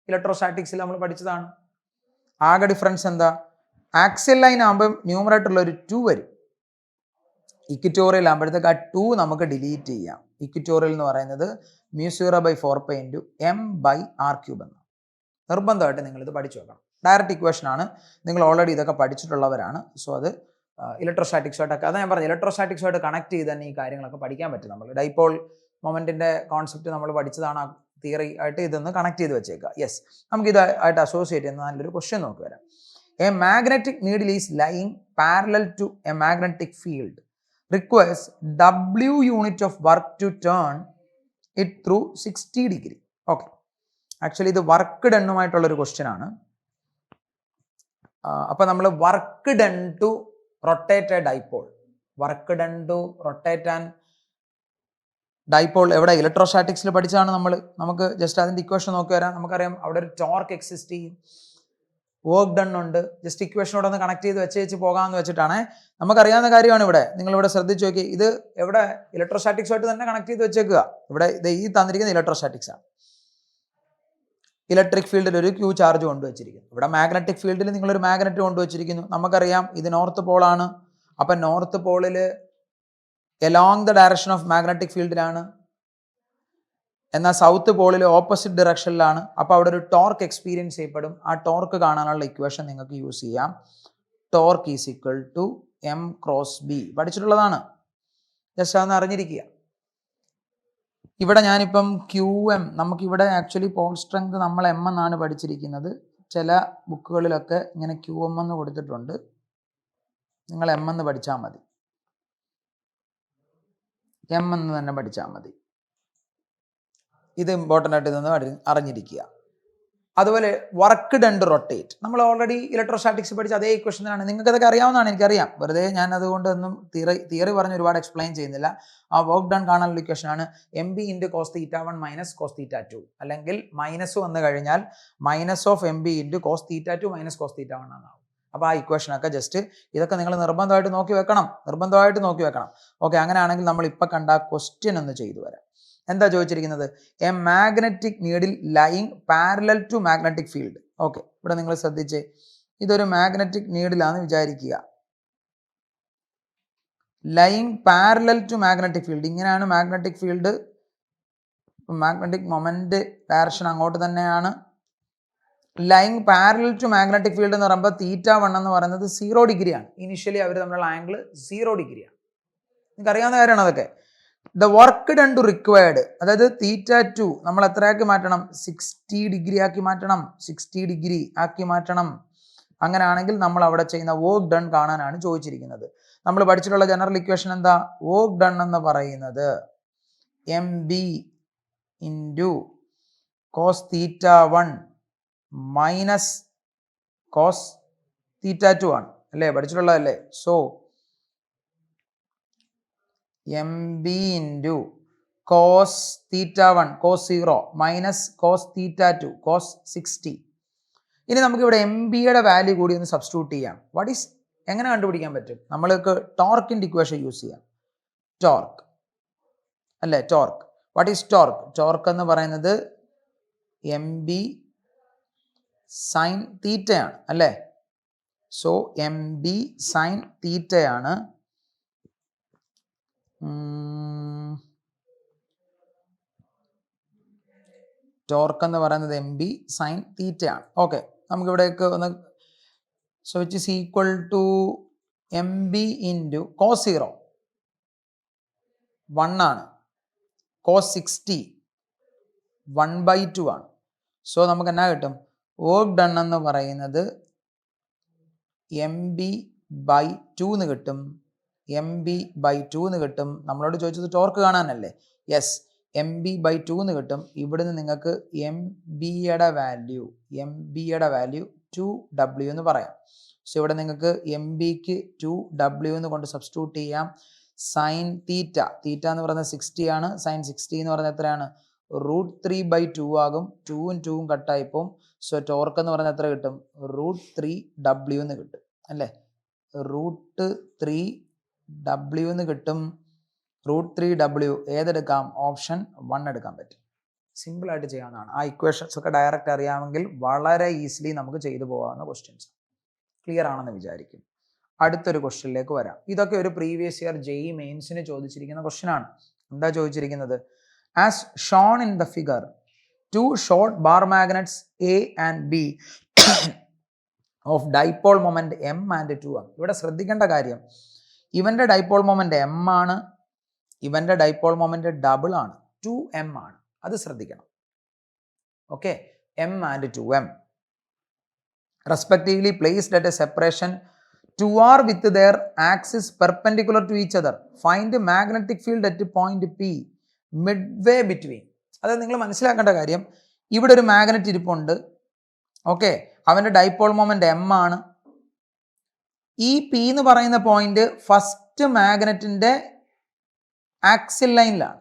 ഇലക്ട്രോസ്റ്റാറ്റിക്സിൽ നമ്മൾ പഠിച്ചതാണ്. ആകെ ഡിഫറൻസ് എന്താ, ആക്സിയൽ ലൈൻ ആകുമ്പോൾ ന്യൂമറേറ്ററിൽ ഒരു 2 വരും, ഇക്വിറ്റോറിയൽ ആകുമ്പോഴത്തേക്ക് ആ 2 നമുക്ക് ഡിലീറ്റ് ചെയ്യാം. ഇക്വിറ്റോറിയൽ എന്ന് പറയുന്നത് μ0/4π × m/r³ എന്നാണ്. നിർബന്ധമായിട്ട് നിങ്ങളിത് പഠിച്ചു വെക്കണം. ഡയറക്റ്റ് ഇക്വേഷൻ ആണ്, നിങ്ങൾ ഓൾറെഡി ഇതൊക്കെ പഠിച്ചിട്ടുള്ളവരാണ്. സോ അത് ഇലക്ട്രോസ്റ്റാറ്റിക്സുമായിട്ടൊക്കെ, അത് ഞാൻ പറഞ്ഞു, ഇലക്ട്രോസ്റ്റാറ്റിക്സുമായിട്ട് കണക്ട് ചെയ്ത് തന്നെ ഈ കാര്യങ്ങളൊക്കെ പഠിക്കാൻ പറ്റും. നമ്മൾ ഡൈപോൾ മൊമെൻറ്റിൻ്റെ കോൺസെപ്റ്റ് നമ്മൾ പഠിച്ചതാണ്, തിയറി ആയിട്ട് ഇതൊന്ന് കണക്ട് ചെയ്ത് വെച്ചേക്കുക. യെസ്, നമുക്ക് ഇതായിട്ട് അസോസിയേറ്റ് ചെയ്യുന്ന നല്ലൊരു ക്വസ്റ്റ്യൻ നോക്കി വരാം. A magnetic needle is lying parallel to a magnetic field requires W unit of work to turn it through 60 degree. Okay, actually ഇത് വർക്ക് ഡണ്ണുമായിട്ടുള്ളൊരു ക്വസ്റ്റ്യൻ ആണ്. അപ്പോൾ നമ്മൾ work done to rotate a dipole, work done to rotate and dipole എവിടെ ഇലക്ട്രോസ്റ്റാറ്റിക്സിൽ പഠിച്ചാണ് നമ്മൾ. നമുക്ക് ജസ്റ്റ് അതിൻ്റെ ഇക്വേഷൻ നോക്കി വരാം. നമുക്കറിയാം അവിടെ ഒരു ടോർക്ക് എക്സിസ്റ്റ് ചെയ്യും, വർക്ക് ഡൺ ഉണ്ട്. ജസ്റ്റ് ഇക്വേഷനോട് ഒന്ന് കണക്ട് ചെയ്ത് വെച്ച് പോകാമെന്ന് വെച്ചിട്ടാണ്. നമുക്കറിയാവുന്ന കാര്യമാണ് ഇവിടെ, നിങ്ങളിവിടെ ശ്രദ്ധിച്ച് നോക്കി, ഇത് എവിടെ ഇലക്ട്രോസ്റ്റാറ്റിക്സുമായിട്ട് തന്നെ കണക്ട് ചെയ്ത് വെച്ചേക്കുക. ഇവിടെ ഈ തന്നിരിക്കുന്ന ഇലക്ട്രോസ്റ്റാറ്റിക്സ് ആണ്. ഇലക്ട്രിക് ഫീൽഡിൽ ഒരു ക്യൂ ചാർജ് കൊണ്ടുവച്ചിരിക്കുന്നു. ഇവിടെ മാഗ്നറ്റിക് ഫീൽഡിൽ നിങ്ങളൊരു മാഗ്നറ്റ് കൊണ്ടുവച്ചിരിക്കുന്നു. നമുക്കറിയാം ഇത് നോർത്ത് പോളാണ്. അപ്പം നോർത്ത് പോളിൽ along the direction of magnetic ഫീൽഡിലാണ്, എന്നാൽ സൗത്ത് പോളിൽ ഓപ്പോസിറ്റ് ഡയറക്ഷനിലാണ്. അപ്പോൾ അവിടെ ഒരു ടോർക്ക് എക്സ്പീരിയൻസ് ചെയ്യപ്പെടും. ആ ടോർക്ക് കാണാനുള്ള ഇക്വേഷൻ നിങ്ങൾക്ക് യൂസ് ചെയ്യാം. Torque is equal to m×b, പഠിച്ചിട്ടുള്ളതാണ്, ജസ്റ്റ് അതൊന്ന് അറിഞ്ഞിരിക്കുക. ഇവിടെ ഞാനിപ്പം QM, നമുക്കിവിടെ ആക്ച്വലി പോൾ സ്ട്രെങ്ത് നമ്മൾ M എന്നാണ് പഠിച്ചിരിക്കുന്നത്. ചില ബുക്കുകളിലൊക്കെ ഇങ്ങനെ QM എന്ന് കൊടുത്തിട്ടുണ്ട്, നിങ്ങൾ M എന്ന് പഠിച്ചാൽ മതി, M എന്ന് തന്നെ പഠിച്ചാൽ മതി. ഇത് ഇമ്പോർട്ടൻ്റ് ആയിട്ട് ഇതൊന്ന് അറിഞ്ഞിരിക്കുക. അതുപോലെ വർക്ക് ഡൺ ടു റൊട്ടേറ്റ്, നമ്മൾ ഓൾറെഡി ഇലക്ട്രോസ്റ്റാറ്റിക്സ് പഠിച്ച അതേ ഇക്വേഷനാണ്. നിങ്ങൾക്ക് അതൊക്കെ അറിയാവുന്നതാണ്, എനിക്കറിയാം. വെറുതെ ഞാൻ അതുകൊണ്ടൊന്നും തിയറി പറഞ്ഞ് ഒരുപാട് എക്സ്പ്ലെയിൻ ചെയ്യുന്നില്ല. ആ വർക്ക് ഡൺ കാണാനുള്ള ഇക്വേഷനാണ് MB × cos θ1 - cos θ2, അല്ലെങ്കിൽ മൈനസ് വന്നു കഴിഞ്ഞാൽ -MB × cos θ2 - cos θ1 എന്നാവും. അപ്പോൾ ആ ഇക്വേഷനൊക്കെ ജസ്റ്റ് ഇതൊക്കെ നിങ്ങൾ നിർബന്ധമായിട്ട് നോക്കി വെക്കണം. ഓക്കെ, അങ്ങനെയാണെങ്കിൽ നമ്മൾ ഇപ്പം കണ്ട ക്വസ്റ്റ്യൻ ഒന്ന് ചെയ്തു വരാം. എന്താ ചോദിച്ചിരിക്കുന്നത്, a magnetic needle lying parallel to magnetic field. Okay, ഇവിടെ നിങ്ങൾ ശ്രദ്ധിച്ചേ, ഇതൊരു മാഗ്നറ്റിക് നീഡിലാന്ന് വിചാരിക്കുക, lying parallel to magnetic field. ഇങ്ങനെയാണ് magnetic field, magnetic moment direction അങ്ങോട്ട് തന്നെയാണ്. Lying parallel to magnetic field എന്ന് പറയുമ്പോൾ θ1 എന്ന് പറയുന്നത് 0 ഡിഗ്രിയാണ്. ഇനിഷ്യലി അവർ തമ്മിലുള്ള ആംഗിൾ 0 ഡിഗ്രിയാണ്. നിങ്ങൾക്ക് അറിയാവുന്ന കാര്യമാണ് അതൊക്കെ. The work done to required, അതായത് θ2 നമ്മൾ എത്രയാക്കി മാറ്റണം, 60 ഡിഗ്രി ആക്കി മാറ്റണം, 60 ഡിഗ്രി ആക്കി മാറ്റണം. അങ്ങനെയാണെങ്കിൽ നമ്മൾ അവിടെ ചെയ്യുന്ന വർക്ക് ഡൺ കാണാനാണ് ചോദിച്ചിരിക്കുന്നത്. നമ്മൾ പഠിച്ചിട്ടുള്ള ജനറൽ ഇക്വേഷൻ എന്താ, വർക്ക് ഡൺ എന്ന് പറയുന്നത് MB × cos θ1 - cos θ2 ആണ്, അല്ലേ, പഠിച്ചിട്ടുള്ളതല്ലേ. So MB × cos θ1 cos 0 - cos θ2 cos 60. ഇനി നമുക്കിവിടെ എം ബിയുടെ വാല്യൂ കൂടി ഒന്ന് സബ്സ്റ്റിറ്റ്യൂട്ട് ചെയ്യാം. എങ്ങനെ കണ്ടുപിടിക്കാൻ പറ്റും? നമ്മൾക്ക് ടോർക്കിൻ്റെ ഇക്വേഷൻ യൂസ് ചെയ്യാം. ടോർക്ക് അല്ലേ, torque. What is torque? Torque എന്ന് പറയുന്നത് എം ബി സൈൻ തീറ്റയാണ് അല്ലേ. സോ എം ബി സൈൻ തീറ്റയാണ്. ടോർക്ക് എന്ന് പറയുന്നത് എം ബി സൈൻ തീറ്റയാണ്. ഓക്കെ, നമുക്കിവിടേക്ക് ഒന്ന് so which is equal to M B into cos 0 1 ആണ്, കോസ് 60 1/2 ആണ്. സോ നമുക്ക് എന്നാ കിട്ടും? വർക്ക് ഡൺ എന്ന് പറയുന്നത് എം ബി ബൈ 2 എന്ന് കിട്ടും. എം ബി ബൈ 2 എന്ന് കിട്ടും. നമ്മളോട് ചോദിച്ചത് ടോർക്ക് കാണാനല്ലേ. യെസ്, എം ബി ബൈ 2 എന്ന് കിട്ടും. ഇവിടുന്ന് നിങ്ങൾക്ക് എം ബിയുടെ വാല്യൂ 2W എന്ന് പറയാം. സോ ഇവിടെ നിങ്ങൾക്ക് എം ബിക്ക് 2W എന്ന് കൊണ്ട് സബ്സ്റ്റിറ്റ്യൂട്ട് ചെയ്യാം. സൈൻ തീറ്റ എന്ന് പറയുന്നത് 60 ആണ്. സൈൻ 60 എന്ന് പറയുന്നത് എത്രയാണ്? √3/2 ആകും. 2ഉം 2ഉം കട്ടായിപ്പോൾ. സോ ടോർക്ക് എന്ന് പറയുന്നത് എത്ര കിട്ടും? √3W എന്ന് കിട്ടും അല്ലേ. √3W എന്ന് കിട്ടും. √3W ഏതെടുക്കാം? ഓപ്ഷൻ 1 എടുക്കാൻ പറ്റും. സിമ്പിളായിട്ട് ചെയ്യാവുന്നതാണ്. ആ ഇക്വേഷൻസ് ഒക്കെ ഡയറക്റ്റ് അറിയാമെങ്കിൽ വളരെ ഈസിലി നമുക്ക് ചെയ്തു പോകാവുന്ന ക്വസ്റ്റ്യൻസ്. ക്ലിയർ ആണെന്ന് വിചാരിക്കും. അടുത്തൊരു ക്വസ്റ്റ്യനിലേക്ക് വരാം. ഇതൊക്കെ ഒരു പ്രീവിയസ് ഇയർ JEE മെയിൻസിന് ചോദിച്ചിരിക്കുന്ന ക്വസ്റ്റ്യൻ ആണ്. എന്താ ചോദിച്ചിരിക്കുന്നത്? As shown in the figure 2 short bar magnets A and B of dipole moment M and 2M. ഇവിടെ ശ്രദ്ധിക്കേണ്ട കാര്യം, ഇവന്റെ ഡൈപോൾ മൊമെന്റ് M ആണ്, ഇവന്റെ ഡൈപോൾ മൊമെന്റ് ഡബിൾ ആണ്, 2M ആണ്. അത് ശ്രദ്ധിക്കണം. Okay, M and 2M respectively placed at a separation 2R with their axis perpendicular to each other. Find the magnetic field at point P midway between. അത് നിങ്ങൾ മനസ്സിലാക്കേണ്ട കാര്യം, ഇവിടെ ഒരു മാഗ്നറ്റ് ഇരിപ്പുണ്ട്. ഓക്കെ, അവന്റെ ഡൈപോൾ മൊമെന്റ് M ആണ്. ഈ P എന്ന് പറയുന്ന പോയിന്റ് ഫസ്റ്റ് മാഗ്നറ്റിന്റെ ആക്സിൽ ലൈനിലാണ്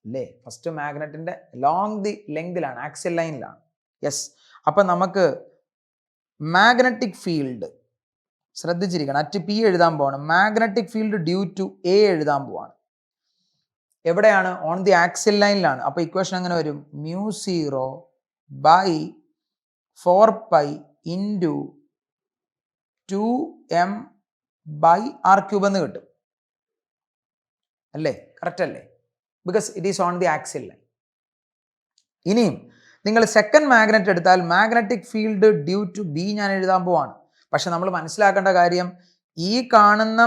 അല്ലേ. ഫസ്റ്റ് മാഗ്നറ്റിന്റെ ലോങ് ദി ലെങ്തിലാണ്, ആക്സിൽ ലൈനിലാണ്. യെസ്, അപ്പൊ നമുക്ക് മാഗ്നറ്റിക് ഫീൽഡ് ശ്രദ്ധിച്ചിരിക്കണം. അറ്റ് P എഴുതാൻ പോവാണ്. Magnetic field due to A എഴുതാൻ പോവാണ്. എവിടെയാണ്? ഓൺ ദി ആക്സിൽ ലൈനിലാണ്. അപ്പൊ ഇക്വേഷൻ എങ്ങനെ വരും? μ0/4π ഇൻറ്റു 2m/r³ എന്ന് കിട്ടും അല്ലേ. കറക്റ്റ് അല്ലേ? Because it is on the axial line. ഇനിയും നിങ്ങൾ സെക്കൻഡ് മാഗ്നറ്റ് എടുത്താൽ magnetic field due to B ഞാൻ എഴുതാൻ പോവാണ്. പക്ഷെ നമ്മൾ മനസ്സിലാക്കേണ്ട കാര്യം, ഈ കാണുന്ന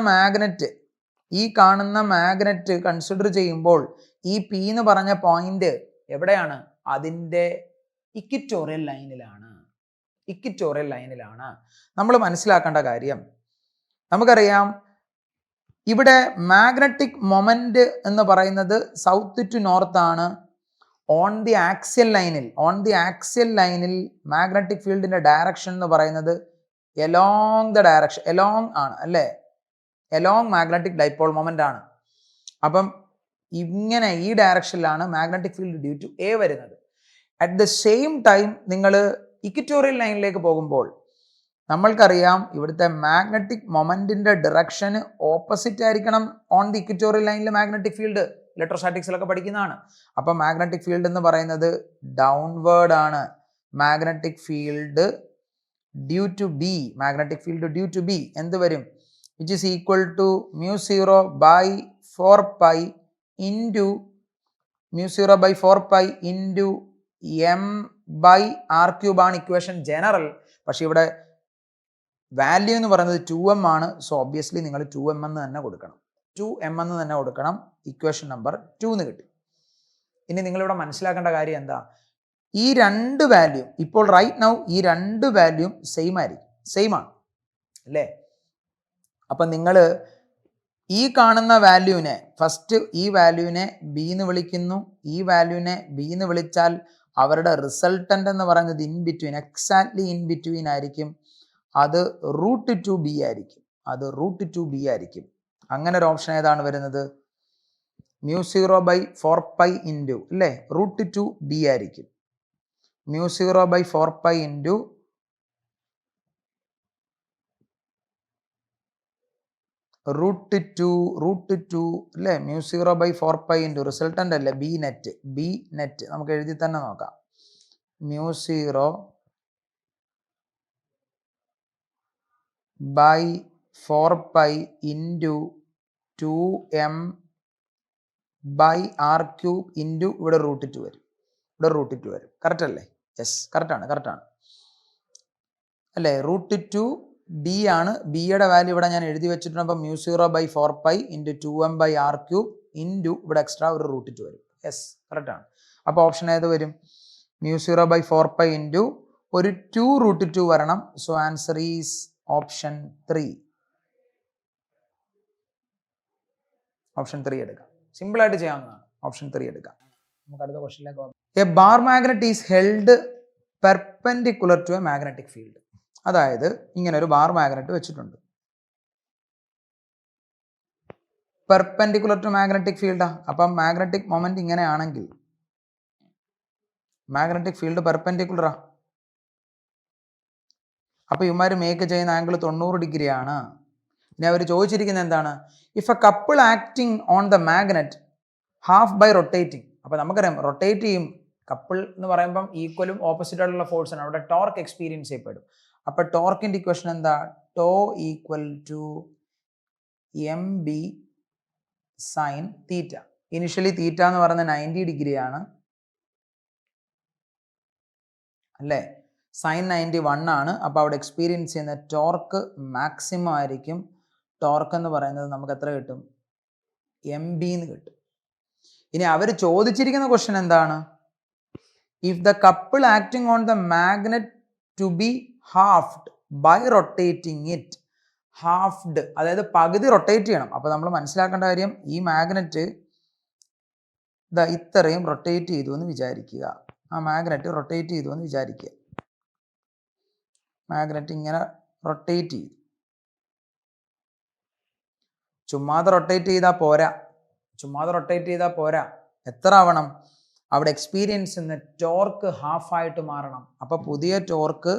മാഗ്നറ്റ് കൺസിഡർ ചെയ്യുമ്പോൾ ഈ P എന്ന് പറഞ്ഞ പോയിന്റ് എവിടെയാണ്? അതിൻ്റെ ഇക്വിറ്റോറിയൽ ലൈനിലാണ്. നമ്മൾ മനസ്സിലാക്കേണ്ട കാര്യം, നമുക്കറിയാം ഇവിടെ മാഗ്നറ്റിക് മൊമെന്റ് എന്ന് പറയുന്നത് സൗത്ത് ടു നോർത്ത് ആണ്. ഓൺ ദി ആക്സിയൽ ലൈനിൽ മാഗ്നറ്റിക് ഫീൽഡിന്റെ ഡയറക്ഷൻ എന്ന് പറയുന്നത് എലോങ് ആണ് അല്ലേ. എലോങ് മാഗ്നറ്റിക് ഡൈപോൾ മൊമെന്റ് ആണ്. അപ്പം ഇങ്ങനെ ഈ ഡയറക്ഷനിലാണ് magnetic field due to A വരുന്നത്. അറ്റ് ദ സെയിം ടൈം നിങ്ങൾ ഇക്വിറ്റോറിയൽ ലൈനിലേക്ക് പോകുമ്പോൾ നമ്മൾക്കറിയാം ഇവിടുത്തെ മാഗ്നറ്റിക് മൊമെന്റിന്റെ ഡിറക്ഷന് ഓപ്പോസിറ്റ് ആയിരിക്കണം ഓൺ ദി ഇക്വിറ്റോറിയൽ ലൈനിൽ മാഗ്നറ്റിക് ഫീൽഡ്. ഇലക്ട്രോസ്റ്റാറ്റിക്സിലൊക്കെ പഠിക്കുന്നതാണ്. അപ്പൊ മാഗ്നറ്റിക് ഫീൽഡ് എന്ന് പറയുന്നത് ഡൗൺവേർഡ് ആണ്. Magnetic field due to b എന്ത് വരും? which is equal to μ0/4π into m/r³ ആണ് ഇക്വേഷൻ ജനറൽ. പക്ഷെ ഇവിടെ വാല്യൂ എന്ന് പറയുന്നത് 2m ആണ്. സോ ഒബ്വിയസ്ലി നിങ്ങൾ 2m എന്ന് തന്നെ കൊടുക്കണം. ഇക്വേഷൻ നമ്പർ 2 എന്ന് കിട്ടി. ഇനി നിങ്ങളിവിടെ മനസ്സിലാക്കേണ്ട കാര്യം എന്താ? ഈ രണ്ട് വാല്യൂ ഇപ്പോൾ റൈറ്റ് നൗ ഈ രണ്ട് വാല്യൂ സെയിം ആണ് അല്ലേ. അപ്പം നിങ്ങൾ ഈ കാണുന്ന വാല്യൂവിനെ ഫസ്റ്റ് ഈ വാല്യൂവിനെ B എന്ന് വിളിക്കുന്നു. ഈ വാല്യൂവിനെ B എന്ന് വിളിച്ചാൽ അവരുടെ റിസൾട്ടൻ്റ് എന്ന് പറയുന്നത് എക്സാക്ട്ലി ഇൻ ബിറ്റ്വീൻ ആയിരിക്കും. അത് √2b ആയിരിക്കും. അങ്ങനെ ഒരു ഓപ്ഷൻ ഏതാണ് വരുന്നത്? μ0/4π ഇൻറ്റു അല്ലേ √2b ആയിരിക്കും. μ0/4π ഇൻറ്റു √2 അല്ലേ, μ0/4π ഇൻറ്റു റിസൾട്ടൻ്റ് അല്ലേ ബി നെറ്റ് നമുക്ക് എഴുതി തന്നെ നോക്കാം. μ0/4π ഇൻറ്റു 2m/r³ ഇൻറ്റു ഇവിടെ √2 വരും, കറക്റ്റ് അല്ലേ? യെസ്, കറക്റ്റാണ് അല്ലേ? √2 b ആണ്, ബിയുടെ വാല്യൂ ഇവിടെ ഞാൻ എഴുതി വെച്ചിട്ടുണ്ട്. അപ്പം μ0/4π ഇൻറ്റു 2m/r³ ഇൻറ്റു ഇവിടെ എക്സ്ട്രാ ഒരു √2 വരും. യെസ്, കറക്റ്റാണ്. അപ്പോൾ ഓപ്ഷൻ ഏത് വരും? μ0/4π ഇൻറ്റു ഒരു 2√2 വരണം. So answer is option 3. Option 3 എടുക്കാം, സിമ്പിളായിട്ട് ചെയ്യാവുന്നതാണ്. ഓപ്ഷൻ 3 എടുക്കാം. നമുക്ക് അടുത്ത ക്വസ്റ്റ്യനിലേക്ക് പോകാം. A bar magnet is held perpendicular to a magnetic field. അതായത് ഇങ്ങനെ ഒരു ബാർ മാഗ്നറ്റ് വെച്ചിട്ടുണ്ട്, പെർപെൻഡിക്കുലർ ടു മാഗ്നറ്റിക് ഫീൽഡാ. അപ്പം മാഗ്നറ്റിക് മൊമെന്റ് ഇങ്ങനെയാണെങ്കിൽ മാഗ്നറ്റിക് ഫീൽഡ് പെർപെൻഡിക്കുലറാ. അപ്പൊ ഇവന്മാർ മേക്ക് ചെയ്യുന്ന ആംഗിൾ 90 ഡിഗ്രിയാണ്. ഇനി അവർ ചോദിച്ചിരിക്കുന്നത് എന്താണ്? If a couple acting on the magnet half by rotating. അപ്പൊ നമുക്കറിയാം റൊട്ടേറ്റ് ചെയ്യും. കപ്പിൾ എന്ന് പറയുമ്പം ഈക്വലും ഓപ്പോസിറ്റ് ആയിട്ടുള്ള ഫോഴ്സ് ആണ്, അവിടെ ടോർക്ക് എക്സ്പീരിയൻസ് ചെയ്യപ്പെടും. അപ്പൊ ടോർക്കിന്റെ ഇക്വേഷൻ എന്താ? Tau equal to mb sine theta. Initially theta എന്ന് പറയുന്നത് 90 ഡിഗ്രിയാണ് അല്ലേ? സൈൻ 91 ആണ്. അപ്പോൾ അവിടെ എക്സ്പീരിയൻസ് ചെയ്യുന്ന ടോർക്ക് മാക്സിമം ആയിരിക്കും. ടോർക്ക് എന്ന് പറയുന്നത് നമുക്ക് എത്ര കിട്ടും? mb എന്ന് കിട്ടും. ഇനി അവർ ചോദിച്ചിരിക്കുന്ന ക്വസ്റ്റ്യൻ എന്താണ്? If the couple acting on the magnet to be halved by rotating it. Halved അതായത് പകുതി റൊട്ടേറ്റ് ചെയ്യണം. അപ്പോൾ നമ്മൾ മനസ്സിലാക്കേണ്ട കാര്യം, ഈ മാഗ്നറ്റ് ഇത്രയും റൊട്ടേറ്റ് ചെയ്തു എന്ന് വിചാരിക്കുക. ആ മാഗ്നറ്റ് റൊട്ടേറ്റ് ചെയ്തു എന്ന് വിചാരിക്കുക. മാഗ്നറ്റ് ഇങ്ങനെ റൊട്ടേറ്റ് ചെയ്തു. ചുമ്മാതെ റൊട്ടേറ്റ് ചെയ്താൽ പോരാ. എത്ര ആവണം? അവിടെ എക്സ്പീരിയൻസ് ചെയ്യുന്ന ടോർക്ക് ഹാഫായിട്ട് മാറണം. അപ്പോൾ പുതിയ ടോർക്ക്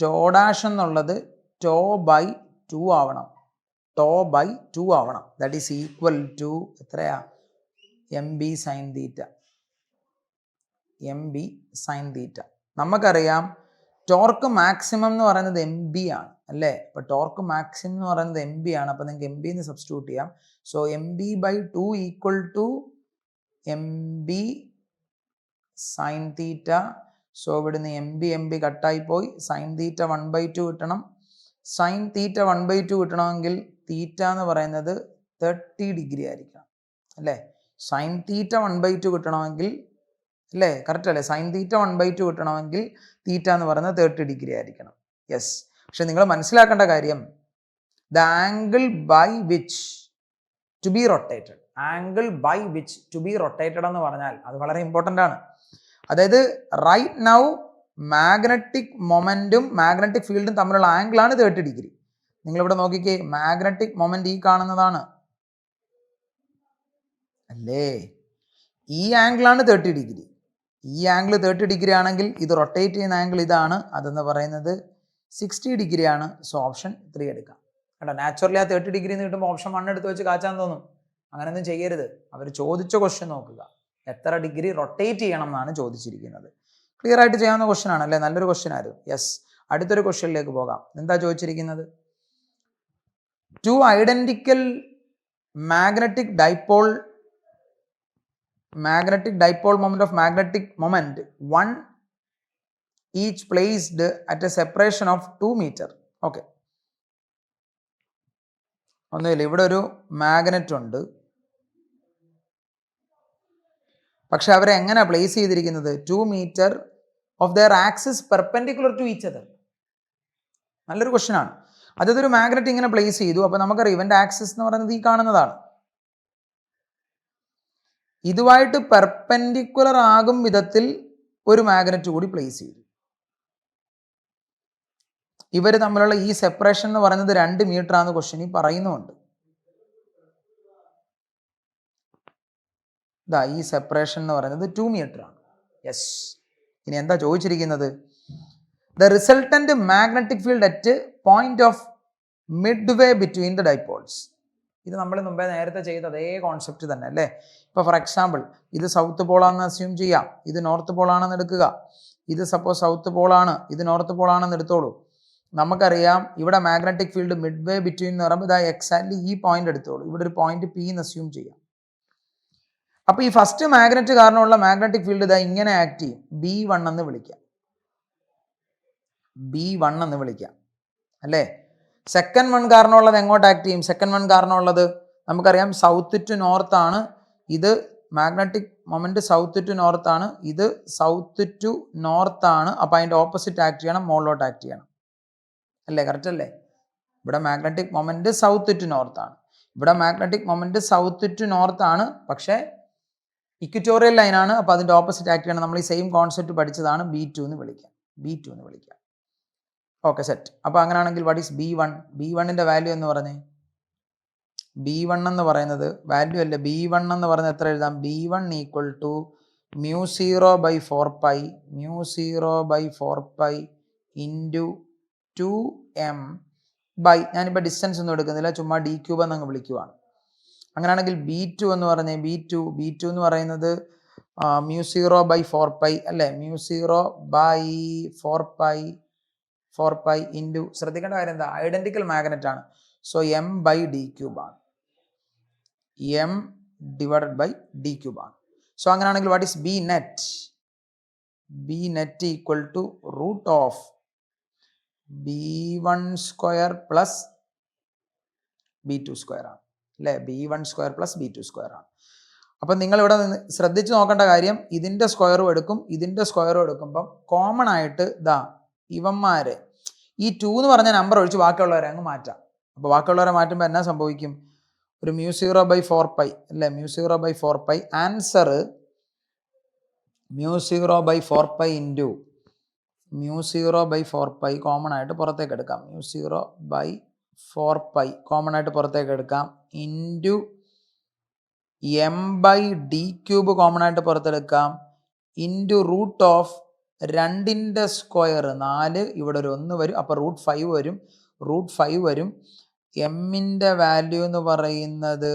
ടോ ഡാഷ് എന്നുള്ളത് ടോ ബൈ 2 ആവണം. ദാറ്റ് ഈസ് ഈക്വൽ ടു എത്രയാ? mb സൈൻ തീറ്റ. നമുക്കറിയാം ടോർക്ക് മാക്സിമം എന്ന് പറയുന്നത് mb ആണ് അല്ലേ? അപ്പൊ ടോർക്ക് മാക്സിമം എന്ന് പറയുന്നത് mb ആണ്. അപ്പൊ നിങ്ങൾക്ക് mb എന്ന് സബ്സ്റ്റിറ്റ്യൂട്ട് ചെയ്യാം. So mb/2 equal to mb sine theta. So ഇവിടുന്ന് mb കട്ടായി പോയി. സൈൻ തീറ്റ 1/2 കിട്ടണം. സൈൻ തീറ്റ 1/2 കിട്ടണമെങ്കിൽ തീറ്റ എന്ന് പറയുന്നത് 30 ഡിഗ്രി ആയിരിക്കണം അല്ലേ? സൈൻ തീറ്റ 1/2 കിട്ടണമെങ്കിൽ അല്ലേ? കറക്റ്റ് അല്ലേ? സൈൻ തീറ്റ 1/2 കിട്ടണമെങ്കിൽ തീറ്റ എന്ന് പറയുന്നത് 30 ഡിഗ്രി ആയിരിക്കണം. യെസ്. പക്ഷെ നിങ്ങൾ മനസ്സിലാക്കേണ്ട കാര്യം, the angle by which to be rotated എന്ന് പറഞ്ഞാൽ അത് വളരെ ഇമ്പോർട്ടൻ്റ് ആണ്. അതായത് റൈറ്റ് നൗ മാഗ്നറ്റിക് മൊമെന്റും മാഗ്നറ്റിക് ഫീൽഡും തമ്മിലുള്ള ആംഗിളാണ് 30 ഡിഗ്രി. നിങ്ങളിവിടെ നോക്കിക്കേ, മാഗ്നറ്റിക് മൊമെന്റ് ഈ കാണുന്നതാണ് അല്ലേ? ഈ ആംഗിളാണ് 30 ഡിഗ്രി. ഈ ആംഗിൾ 30 ഡിഗ്രി ആണെങ്കിൽ ഇത് റൊട്ടേറ്റ് ചെയ്യുന്ന ആംഗിൾ ഇതാണ്, അതെന്ന് പറയുന്നത് 60 ഡിഗ്രിയാണ്. സോ ഓപ്ഷൻ 3 എടുക്കാം കേട്ടോ. നാച്ചുറലി ആ 30 ഡിഗ്രി എന്ന് കിട്ടുമ്പോൾ ഓപ്ഷൻ 1 എടുത്ത് വെച്ച് കാച്ചാൻ തോന്നും. അങ്ങനെയൊന്നും ചെയ്യരുത്. അവർ ചോദിച്ച ക്വസ്റ്റ്യൻ നോക്കുക, എത്ര ഡിഗ്രി റൊട്ടേറ്റ് ചെയ്യണം എന്നാണ് ചോദിച്ചിരിക്കുന്നത്. ക്ലിയർ ആയിട്ട് ചെയ്യാവുന്ന ക്വസ്റ്റ്യൻ ആണ് അല്ലേ? നല്ലൊരു ക്വസ്റ്റ്യൻ ആയിരുന്നു. യെസ്. അടുത്തൊരു ക്വസ്റ്റ്യനിലേക്ക് പോകാം. എന്താ ചോദിച്ചിരിക്കുന്നത്? 2 identical magnetic dipole moment of magnetic moment, one each placed at a separation of 2 meter. Okay, ഒന്നുമില്ല, ഇവിടെ ഒരു മാഗ്നറ്റ് ഉണ്ട്. പക്ഷെ അവരെ എങ്ങനെ പ്ലേസ് ചെയ്തിരിക്കുന്നത്? 2 meter of their axis perpendicular to each other. നല്ലൊരു ക്വസ്റ്റ്യൻ ആണ്. അതായത് ഒരു മാഗ്നറ്റ് ഇങ്ങനെ പ്ലേസ് ചെയ്തു. അപ്പൊ നമുക്കറിയാം ഇവന്റെ ആക്സിസ് എന്ന് പറയുന്നത് ഈ കാണുന്നതാണ്. ഇതുമായിട്ട് പെർപെൻഡിക്കുലർ ആകും വിധത്തിൽ ഒരു മാഗ്നറ്റ് കൂടി പ്ലേസ് ചെയ്തു. ഇവർ തമ്മിലുള്ള ഈ സെപ്പറേഷൻ എന്ന് പറയുന്നത് 2 മീറ്റർ ആണെന്ന് ക്വസ്റ്റ്യനിൽ പറയുന്നുണ്ട്. ഈ സെപ്പറേഷൻ എന്ന് പറയുന്നത് 2 മീറ്റർ ആണ്. യെസ്. ഇനി എന്താ ചോദിച്ചിരിക്കുന്നത്? The resultant magnetic field at point of Midway between the dipoles. ഇത് നമ്മൾ മുമ്പേ നേരത്തെ ചെയ്ത അതേ കോൺസെപ്റ്റ് തന്നെ അല്ലേ? ഇപ്പോൾ ഫോർ എക്സാമ്പിൾ ഇത് സൗത്ത് പോളാണെന്ന് അസ്യൂം ചെയ്യാം, ഇത് നോർത്ത് പോളാണെന്ന് എടുക്കുക. ഇത് സപ്പോസ് സൗത്ത് പോളാണ്, ഇത് നോർത്ത് പോളാണെന്ന് എടുത്തോളൂ. നമുക്കറിയാം ഇവിടെ മാഗ്നറ്റിക് ഫീൽഡ് മിഡ്വേ ബിറ്റ്വീൻ എന്ന് പറയുമ്പോൾ ഇതാ എക്സാക്ട്ലി ഈ പോയിന്റ് എടുത്തോളൂ. ഇവിടെ ഒരു പോയിന്റ് പി എന്ന് അസ്യൂം ചെയ്യാം. അപ്പോൾ ഈ ഫസ്റ്റ് മാഗ്നറ്റ് കാരണമുള്ള മാഗ്നറ്റിക് ഫീൽഡ് ഇതാ ഇങ്ങനെ ആക്ട് ചെയ്യും. B1 എന്ന് വിളിക്കാം, B1 എന്ന് വിളിക്കാം അല്ലേ? സെക്കൻഡ് വൺ കാരണമുള്ളത് എങ്ങോട്ട് ആക്ട് ചെയ്യും? സെക്കൻഡ് വൺ കാരണമുള്ളത് നമുക്കറിയാം സൗത്ത് ടു നോർത്ത് ആണ്. ഇത് magnetic moment south to north ആണ്, ഇത് സൗത്ത് ടു നോർത്ത് ആണ്. അപ്പോൾ അതിൻ്റെ ഓപ്പോസിറ്റ് ആക്ട് ചെയ്യണം, മുകളിലോട്ട് ആക്ട് ചെയ്യണം അല്ലേ? കറക്റ്റ് അല്ലേ? ഇവിടെ magnetic moment south to north ആണ്, ഇവിടെ magnetic moment south to north ആണ്, പക്ഷേ ഇക്വറ്റോറിയൽ ലൈനാണ്. അപ്പോൾ അതിൻ്റെ ഓപ്പോസിറ്റ് ആക്ട് ചെയ്യണം. നമ്മൾ ഈ സെയിം കോൺസെപ്റ്റ് പഠിച്ചതാണ്. B2 എന്ന് വിളിക്കാം, B2 എന്ന് വിളിക്കാം. Okay, set. അപ്പോൾ അങ്ങനെയാണെങ്കിൽ വാട്ട് ഈസ് B1? B1ൻ്റെ വാല്യൂ എന്ന് പറഞ്ഞേ, B1 എന്ന് പറയുന്നത് വാല്യൂ അല്ലേ? B1 എന്ന് പറയുന്നത് എത്ര എഴുതാം? B1 equal to μ0/4π μ0/4π into 2m by, ഞാനിപ്പോൾ ഡിസ്റ്റൻസ് ഒന്നും എടുക്കുന്നില്ല, ചുമ്മാ d³ എന്നങ്ങ് വിളിക്കുവാണ്. അങ്ങനെയാണെങ്കിൽ B2 എന്ന് പറഞ്ഞേ, B2 എന്ന് പറയുന്നത് μ0/4π അല്ലേ? μ0/4π ഇൻറ്റു, ശ്രദ്ധിക്കേണ്ട കാര്യം എന്താ? ഐഡന്റിക്കൽ മാഗ്നറ്റ് ആണ്. സോ m/d³ ആണ്, m ഡിവൈഡഡ് ബൈ d³ ആണ്. സോ അങ്ങനെയാണെങ്കിൽ what is B net equal to root of B1² plus B2² ആണ് അല്ലേ? B1² പ്ലസ് B2² ആണ്. അപ്പം നിങ്ങൾ ഇവിടെ നിന്ന് ശ്രദ്ധിച്ച് നോക്കേണ്ട കാര്യം, ഇതിൻ്റെ സ്ക്വയറും എടുക്കും, ഇതിൻ്റെ സ്ക്വയറും എടുക്കുമ്പം കോമൺ ആയിട്ട് ഇതാ ഇവന്മാരെ ഈ 2 എന്ന് പറഞ്ഞ നമ്പർ ഒഴിച്ച് ബാക്കിയുള്ളവരെ അങ്ങ് മാറ്റാം. അപ്പോൾ ബാക്കിയുള്ളവരെ മാറ്റുമ്പോൾ എന്നാ സംഭവിക്കും? ഒരു μ0/4π അല്ലേ? μ0/4π ആൻസർ μ0/4π ഇൻറ്റു μ0/4π കോമൺ ആയിട്ട് പുറത്തേക്ക് എടുക്കാം. μ0/4π കോമൺ ആയിട്ട് പുറത്തേക്ക് എടുക്കാം ഇൻറ്റു m/d³ കോമൺ ആയിട്ട് പുറത്തെടുക്കാം ഇൻറ്റു റൂട്ട് ഓഫ് 2ൻ്റെ സ്ക്വയർ 4, ഇവിടെ ഒരു 1 വരും, അപ്പോൾ √5 വരും. എമ്മിൻ്റെ വാല്യൂ എന്ന് പറയുന്നത്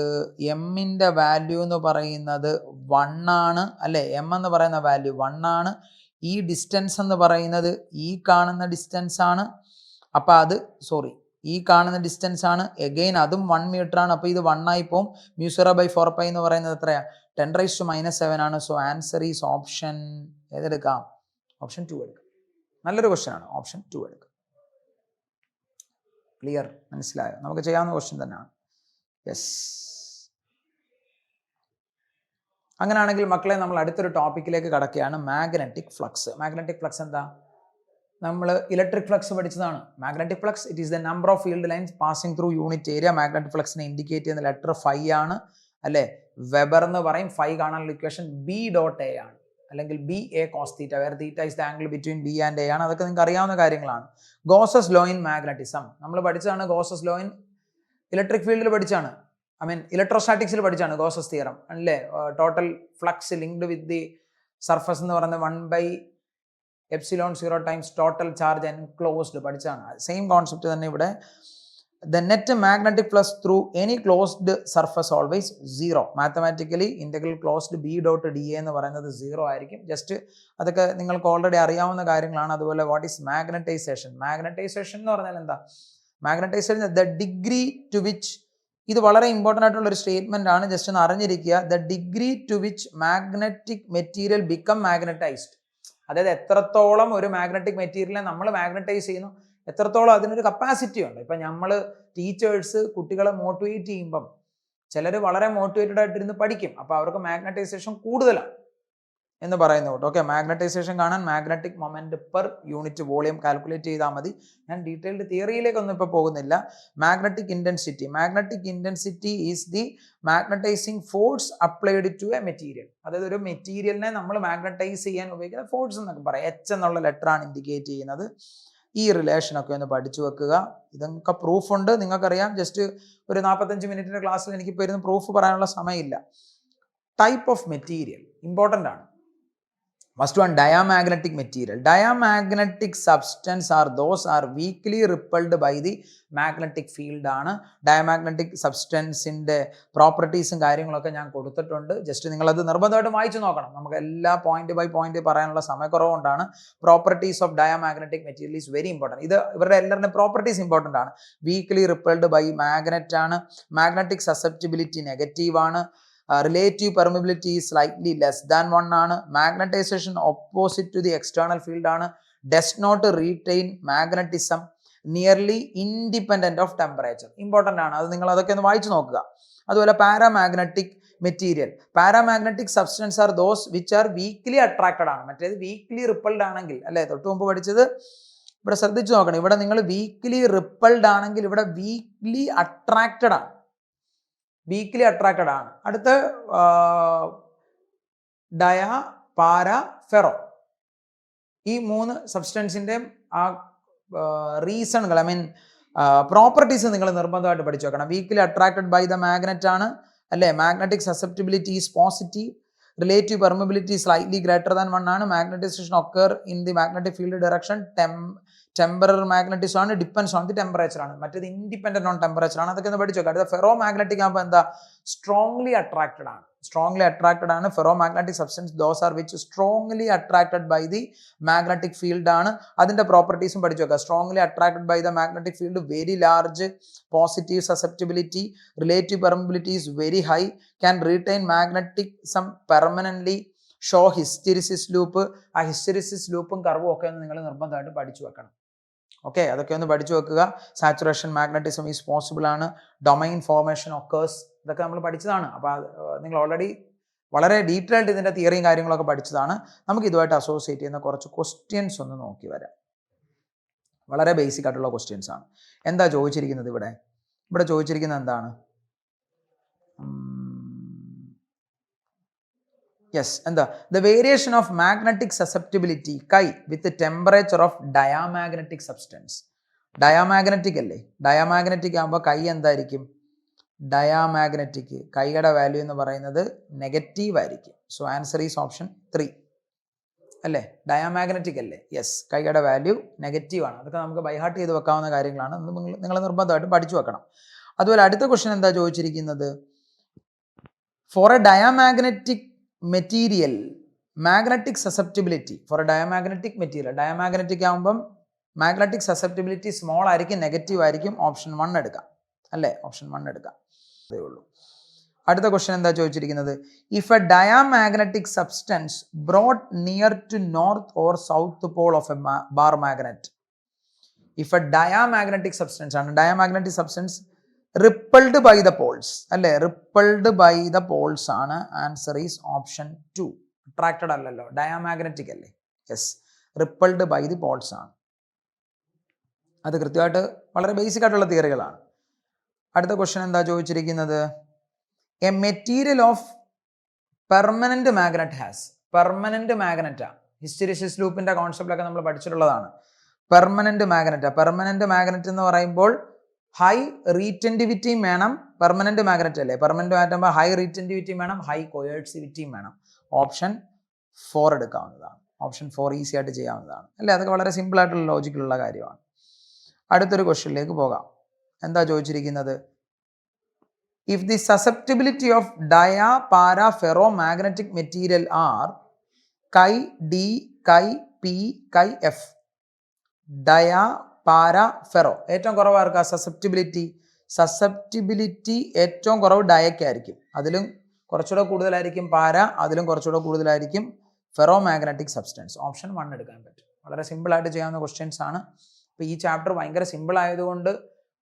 1 ആണ് അല്ലേ? എം എന്ന് പറയുന്ന വാല്യൂ 1 ആണ്. ഈ ഡിസ്റ്റൻസ് എന്ന് പറയുന്നത് ഈ കാണുന്ന ഡിസ്റ്റൻസ് ആണ്. അപ്പോൾ അത് ഈ കാണുന്ന ഡിസ്റ്റൻസ് ആണ്. എഗെയിൻ അതും 1 മീറ്റർ ആണ്. അപ്പോൾ ഇത് 1 ആയി പോകും. μ0/4π എന്ന് പറയുന്നത് എത്രയാണ്? 10⁻⁻7 ആണ്. സോ ആൻസർ ഈസ് ഓപ്ഷൻ ഏതെടുക്കാം? ഓപ്ഷൻ 2 എടുക്കാം. നല്ലൊരു ക്വസ്റ്റ്യൻ ആണ്, ഓപ്ഷൻ 2 എടുക്കാം. ക്ലിയർ? മനസ്സിലായോ? നമുക്ക് ചെയ്യാവുന്ന ക്വസ്റ്റ്യൻ തന്നെയാണ്. യെസ്. അങ്ങനെയാണെങ്കിൽ മക്കളെ നമ്മൾ അടുത്തൊരു ടോപ്പിക്കിലേക്ക് കടക്കുകയാണ്, മാഗ്നറ്റിക് ഫ്ലക്സ്. മാഗ്നറ്റിക് ഫ്ലക്സ് എന്താ? നമ്മൾ ഇലക്ട്രിക് ഫ്ലക്സ് പഠിച്ചതാണ്. Magnetic flux it is the number of field lines passing through unit area. Magnetic ഫ്ലക്സിനെ ഇൻഡിക്കേറ്റ് ചെയ്യുന്ന ലെറ്റർ φ ആണ് അല്ലേ? വെബർ എന്ന് പറയും. φ കാണാനുള്ള ഇക്വേഷൻ B.A ആണ്, അല്ലെങ്കിൽ BA cos θ, where θ is the angle between B and A ആണ്. അതൊക്കെ നിങ്ങൾക്ക് അറിയാവുന്ന കാര്യങ്ങളാണ്. ഗോസസ് ലോ ഇൻ മാഗ്നറ്റിസം നമ്മൾ പഠിച്ചതാണ്. ഗോസസ് ലോ ഇൻ ഇലക്ട്രിക് ഫീൽഡിൽ പഠിച്ചാണ്, ഇലക്ട്രോസ്റ്റാറ്റിക്സിൽ പഠിച്ചാണ് ഗോസസ് തിയറം അല്ലേ? Total flux linked with the surface എന്ന് പറയുന്നത് 1/ε0 ടൈംസ് ടോട്ടൽ ചാർജ് എൻക്ലോസ്ഡ് പഠിച്ചാണ്. സെയിം കോൺസെപ്റ്റ് തന്നെ ഇവിടെ. The net magnetic flux through any closed surface always 0. Mathematically integral closed B.dA എന്ന് പറയുന്നത് 0 ആയിരിക്കും. ജസ്റ്റ് അതൊക്കെ നിങ്ങൾക്ക് ഓൾറെഡി അറിയാവുന്ന കാര്യങ്ങളാണ്. അതുപോലെ വാട്ട് ഈസ് മാഗ്നറ്റൈസേഷൻ? മാഗ്നറ്റൈസേഷൻ എന്ന് പറഞ്ഞാൽ എന്താ? Magnetisation the degree to which, ഇത് വളരെ ഇമ്പോർട്ടൻ്റ് ആയിട്ടുള്ള ഒരു സ്റ്റേറ്റ്മെന്റ് ആണ്, ജസ്റ്റ് ഒന്ന് അറിഞ്ഞിരിക്കുക. The degree to which magnetic material become magnetised. അതായത് എത്രത്തോളം ഒരു മാഗ്നറ്റിക് മെറ്റീരിയലിനെ നമ്മൾ മാഗ്നറ്റൈസ് ചെയ്യുന്നു, എത്രത്തോളം അതിനൊരു കപ്പാസിറ്റി ഉണ്ട്. ഇപ്പം നമ്മൾ ടീച്ചേഴ്സ് കുട്ടികളെ മോട്ടിവേറ്റ് ചെയ്യുമ്പം ചിലർ വളരെ മോട്ടിവേറ്റഡ് ആയിട്ടിരുന്ന് പഠിക്കും, അപ്പോൾ അവർക്ക് മാഗ്നറ്റൈസേഷൻ കൂടുതലാണ് എന്ന് പറയുന്നു കേട്ടോ. ഓക്കെ, മാഗ്നറ്റൈസേഷൻ കാണാൻ magnetic moment per unit volume calculate ചെയ്താൽ മതി. ഞാൻ ഡീറ്റെയിൽഡ് തിയറിയിലേക്കൊന്നും ഇപ്പോൾ പോകുന്നില്ല. Magnetic intensity is the magnetising force applied to a material. അതായത് ഒരു മെറ്റീരിയലിനെ നമ്മൾ മാഗ്നറ്റൈസ് ചെയ്യാൻ ഉപയോഗിക്കുന്ന ഫോഴ്സ് എന്നൊക്കെ പറയാം. H എന്നുള്ള ലെറ്റർ ആണ് ഇൻഡിക്കേറ്റ് ചെയ്യുന്നത്. ഈ റിലേഷനൊക്കെ ഒന്ന് പഠിച്ചു വെക്കുക. ഇതൊക്കെ പ്രൂഫുണ്ട്, നിങ്ങൾക്കറിയാം. ജസ്റ്റ് ഒരു 45 മിനിറ്റിൻ്റെ ക്ലാസ്സിൽ എനിക്കിപ്പോൾ ഇരുന്ന് പ്രൂഫ് പറയാനുള്ള സമയമില്ല. ടൈപ്പ് ഓഫ് മെറ്റീരിയൽ ഇമ്പോർട്ടൻ്റ് ആണ്. First one, diamagnetic material. Diamagnetic substance are those are weakly repelled by the magnetic field ആണ്. ഡയമagnetic സബ്സ്റ്റൻസിൻ്റെ പ്രോപ്പർട്ടീസും കാര്യങ്ങളൊക്കെ ഞാൻ കൊടുത്തിട്ടുണ്ട്. ജസ്റ്റ് നിങ്ങളത് നിർബന്ധമായിട്ടും വായിച്ചു നോക്കണം. നമുക്ക് എല്ലാ പോയിന്റ് ബൈ പോയിന്റ് പറയാനുള്ള സമയക്കുറവുകൊണ്ടാണ്. Properties of diamagnetic material is very important. ഇത് ഇവരുടെ എല്ലാവരുടെയും പ്രോപ്പർട്ടീസ് ഇമ്പോർട്ടൻ്റ് ആണ്. വീക്ക്ലി റിപ്പൾഡ് ബൈ മാഗ്നറ്റ് ആണ്. മാഗ്നറ്റിക് സസെപ്റ്റിബിലിറ്റി നെഗറ്റീവ് ആണ്. Relative permeability is slightly less than 1 ആണ്. Magnetization opposite to the external field ആണ്. Does not retain magnetism. Nearly independent of temperature. Important ആണ്. അത് നിങ്ങൾ അതൊക്കെ ഒന്ന് വായിച്ചു നോക്കുക. അതുപോലെ paramagnetic material. Paramagnetic substance are those which are weekly attracted ആണ്. മറ്റേത് വീക്ക്ലി റിപ്പൾഡ് ആണെങ്കിൽ അല്ലേ, തൊട്ട് മുമ്പ് പഠിച്ചത്. ഇവിടെ ശ്രദ്ധിച്ചു നോക്കണം. ഇവിടെ നിങ്ങൾ വീക്ക്ലി റിപ്പൾഡ് ആണെങ്കിൽ ഇവിടെ വീക്ക്ലി അട്രാക്റ്റഡ് ആണ്. വീക്ക്ലി അട്രാക്റ്റഡ് ആണ്. അടുത്ത ഡയ, പാര, ഫെറോ, ഈ 3 സബ്സ്റ്റൻസിൻ്റെയും ആ റീസണുകൾ, ഐ മീൻ പ്രോപ്പർട്ടീസ് നിങ്ങൾ നിർബന്ധമായിട്ട് പഠിച്ചു വെക്കണം. Weakly attracted by the magnet ആണ് അല്ലേ. Magnetic susceptibility is positive. Relative permeability slightly greater than 1 ആണ്. Magnetisation occur in the magnetic field direction. Temporary magnetism ആണ്, ഡിപ്പെൻസ് ഓൺ ദി ടെമ്പറേച്ചർ ആണ്. മറ്റേത് ഇൻഡിപെൻഡന്റ് ഓൺ ടെമ്പറേച്ചർ ആണ്. അതൊക്കെ ഒന്ന് പഠിച്ചു വെക്കാം. അടുത്ത ഫെറോ മാഗ്നറ്റിക് ആകുമ്പോൾ എന്താ, സ്ട്രോങ്ലി അട്രാക്റ്റഡ് ആണ്. സ്ട്രോങ്ലി അട്രാക്റ്റഡ് ആണ്. Ferro magnetic substance those are which strongly attracted by the magnetic field ആണ്. അതിന്റെ പ്രോപ്പർട്ടീസും പഠിച്ചു വെക്കാം. Strongly attracted by the magnetic field, very large, positive susceptibility, relative permeability is very high, can retain magnetism permanently, show hysteresis loop. ആ hysteresis ലൂപ്പും കർവും ഒക്കെ ഒന്ന് നിങ്ങൾ നിർബന്ധമായിട്ട് പഠിച്ചു വെക്കണം. ഓക്കെ, അതൊക്കെ ഒന്ന് പഠിച്ചു വെക്കുക. സാച്ചുറേഷൻ മാഗ്നറ്റിസം ഈസ് പോസിബിൾ ആണ്. ഡൊമൈൻ ഫോർമേഷൻ ഒക്കേഴ്സ്, ഇതൊക്കെ നമ്മൾ പഠിച്ചതാണ്. അപ്പോൾ നിങ്ങൾ ഓൾറെഡി വളരെ ഡീറ്റെയിൽഡ് ഇതിൻ്റെ തിയറിയും കാര്യങ്ങളൊക്കെ പഠിച്ചതാണ്. നമുക്ക് ഇതുമായിട്ട് അസോസിയേറ്റ് ചെയ്യുന്ന കുറച്ച് ക്വസ്റ്റ്യൻസ് ഒന്ന് നോക്കി വരാം. വളരെ ബേസിക് ആയിട്ടുള്ള ക്വസ്റ്റ്യൻസ് ആണ്. എന്താ ചോദിച്ചിരിക്കുന്നത് ഇവിടെ? ഇവിടെ ചോദിച്ചിരിക്കുന്നത് എന്താണ്? യെസ്, എന്താ? The variation of magnetic susceptibility chi with temperature of diamagnetic substance. Diamagnetic അല്ലേ? ഡയാമാഗ്നറ്റിക് ആകുമ്പോൾ കൈ എന്തായിരിക്കും? ഡയാമാഗ്നറ്റിക് കൈയുടെ വാല്യൂ എന്ന് പറയുന്നത് നെഗറ്റീവ് ആയിരിക്കും. സോ ആൻസർ ഈസ് ഓപ്ഷൻ 3 അല്ലേ? ഡയാമാഗ്നറ്റിക് അല്ലേ? യെസ്, കൈയുടെ വാല്യൂ നെഗറ്റീവ് ആണ്. അതൊക്കെ നമുക്ക് ബൈഹാർട്ട് ചെയ്ത് വെക്കാവുന്ന കാര്യങ്ങളാണ്. നിങ്ങൾ നിർബന്ധമായിട്ട് പഠിച്ചു വെക്കണം. അതുപോലെ അടുത്ത ക്വസ്റ്റ്യൻ എന്താ ചോദിച്ചിരിക്കുന്നത്? For a diamagnetic material magnetic susceptibility. For a diamagnetic material, diamagnetic ആകുമ്പം മാഗ്നറ്റിക് സസെപ്റ്റിബിലിറ്റി സ്മോൾ ആയിരിക്കും, നെഗറ്റീവ് ആയിരിക്കും. ഓപ്ഷൻ 1 എടുക്കാം അല്ലേ? ഓപ്ഷൻ 1 എടുക്കാം, അതേ ഉള്ളൂ. അടുത്ത ക്വസ്റ്റ്യൻ എന്താ ചോദിച്ചിരിക്കുന്നത്? If a diamagnetic substance brought near to north or south pole of a bar magnet. If a diamagnetic substance ആണ്, diamagnetic substance repelled by the poles അല്ലേ? റിപ്പൾഡ് ബൈ ദ പോൾസ് ആണ്. Answer is option 2. Attracted അല്ലല്ലോ, diamagnetic അല്ലേ? Yes, repelled by the poles ആണ്. അത് കൃത്യമായിട്ട് വളരെ basic ആയിട്ടുള്ള തിയറികളാണ്. അടുത്ത ക്വസ്റ്റ്യൻ എന്താ ചോദിച്ചിരിക്കുന്നത്? A material of permanent magnet has. Permanent മാഗ്നറ്റാ. ഹിസ്റ്റെറിസിസ് ലൂപ്പിന്റെ കോൺസെപ്റ്റിലൊക്കെ നമ്മൾ പഠിച്ചിട്ടുള്ളതാണ്. പെർമനന്റ് മാഗ്നറ്റാ. പെർമനന്റ് മാഗ്നറ്റ് എന്ന് പറയുമ്പോൾ ഹൈ റീറ്റൻറ്റിവിറ്റിയും വേണം. പെർമനന്റ് മാഗ്നറ്റ് അല്ലേ? പെർമനന്റ് മാഗ്നറ്റ് ആകുമ്പോൾ ഹൈ റീറ്റൻറ്റിവിറ്റിയും വേണം, ഹൈ കോയേഴ്സിവിറ്റിയും വേണം. ഓപ്ഷൻ 4 എടുക്കാവുന്നതാണ്. ഓപ്ഷൻ 4 ഈസി ആയിട്ട് ചെയ്യാവുന്നതാണ് അല്ലേ? അതൊക്കെ വളരെ സിമ്പിൾ ആയിട്ടുള്ള ലോജിക്കിലുള്ള കാര്യമാണ്. അടുത്തൊരു ക്വസ്റ്റ്യനിലേക്ക് പോകാം. എന്താ ചോദിച്ചിരിക്കുന്നത്? ഇഫ് ദി സസെപ്റ്റിബിലിറ്റി ഓഫ് ഡയ, പാര, ഫെറോ മാഗ്നറ്റിക് മെറ്റീരിയൽ ആർ കൈ ഡി, കൈ പി, കൈ എഫ്. ഡയ, പാര, ഫെറോ. ഏറ്റവും കുറവ് ആർക്കാ? സസെപ്റ്റിബിലിറ്റി. സസെപ്റ്റിബിലിറ്റി ഏറ്റവും കുറവ് ഡയക്കായിരിക്കും. അതിലും കുറച്ചുകൂടെ കൂടുതലായിരിക്കും പാര, അതിലും കുറച്ചുകൂടെ കൂടുതലായിരിക്കും ഫെറോ മാഗ്നറ്റിക് സബ്സ്റ്റൻസ്. ഓപ്ഷൻ 1 എടുക്കാൻ പറ്റും. വളരെ സിമ്പിളായിട്ട് ചെയ്യാവുന്ന ക്വസ്റ്റ്യൻസ് ആണ്. അപ്പോൾ ഈ ചാപ്റ്റർ ഭയങ്കര സിമ്പിൾ ആയതുകൊണ്ട്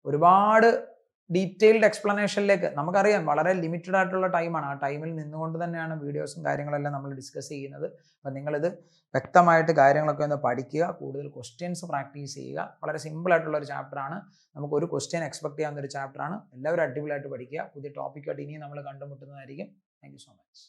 ഒരുപാട് ഡീറ്റെയിൽഡ് എക്സ്പ്ലനേഷനിലേക്ക്, നമുക്കറിയാം വളരെ ലിമിറ്റഡ് ആയിട്ടുള്ള ടൈമാണ്. ആ ടൈമിൽ നിന്നുകൊണ്ട് തന്നെയാണ് വീഡിയോസും കാര്യങ്ങളെല്ലാം നമ്മൾ ഡിസ്കസ് ചെയ്യുന്നത്. അപ്പം നിങ്ങളിത് വ്യക്തമായിട്ട് കാര്യങ്ങളൊക്കെ ഒന്ന് പഠിക്കുക, കൂടുതൽ ക്വസ്റ്റ്യൻസ് പ്രാക്ടീസ് ചെയ്യുക. വളരെ സിമ്പിൾ ആയിട്ടുള്ള ഒരു ചാപ്റ്ററാണ്. നമുക്ക് ഒരു ക്വസ്റ്റ്യൻ എക്സ്പെക്ട് ചെയ്യാവുന്ന ഒരു ചാപ്റ്ററാണ്. എല്ലാവരും അടിപൊളിയായിട്ട് പഠിക്കുക. പുതിയ ടോപ്പിക്കായിട്ട് ഇനിയും നമ്മൾ കണ്ടുമുട്ടുന്നതായിരിക്കും. Thank you so much.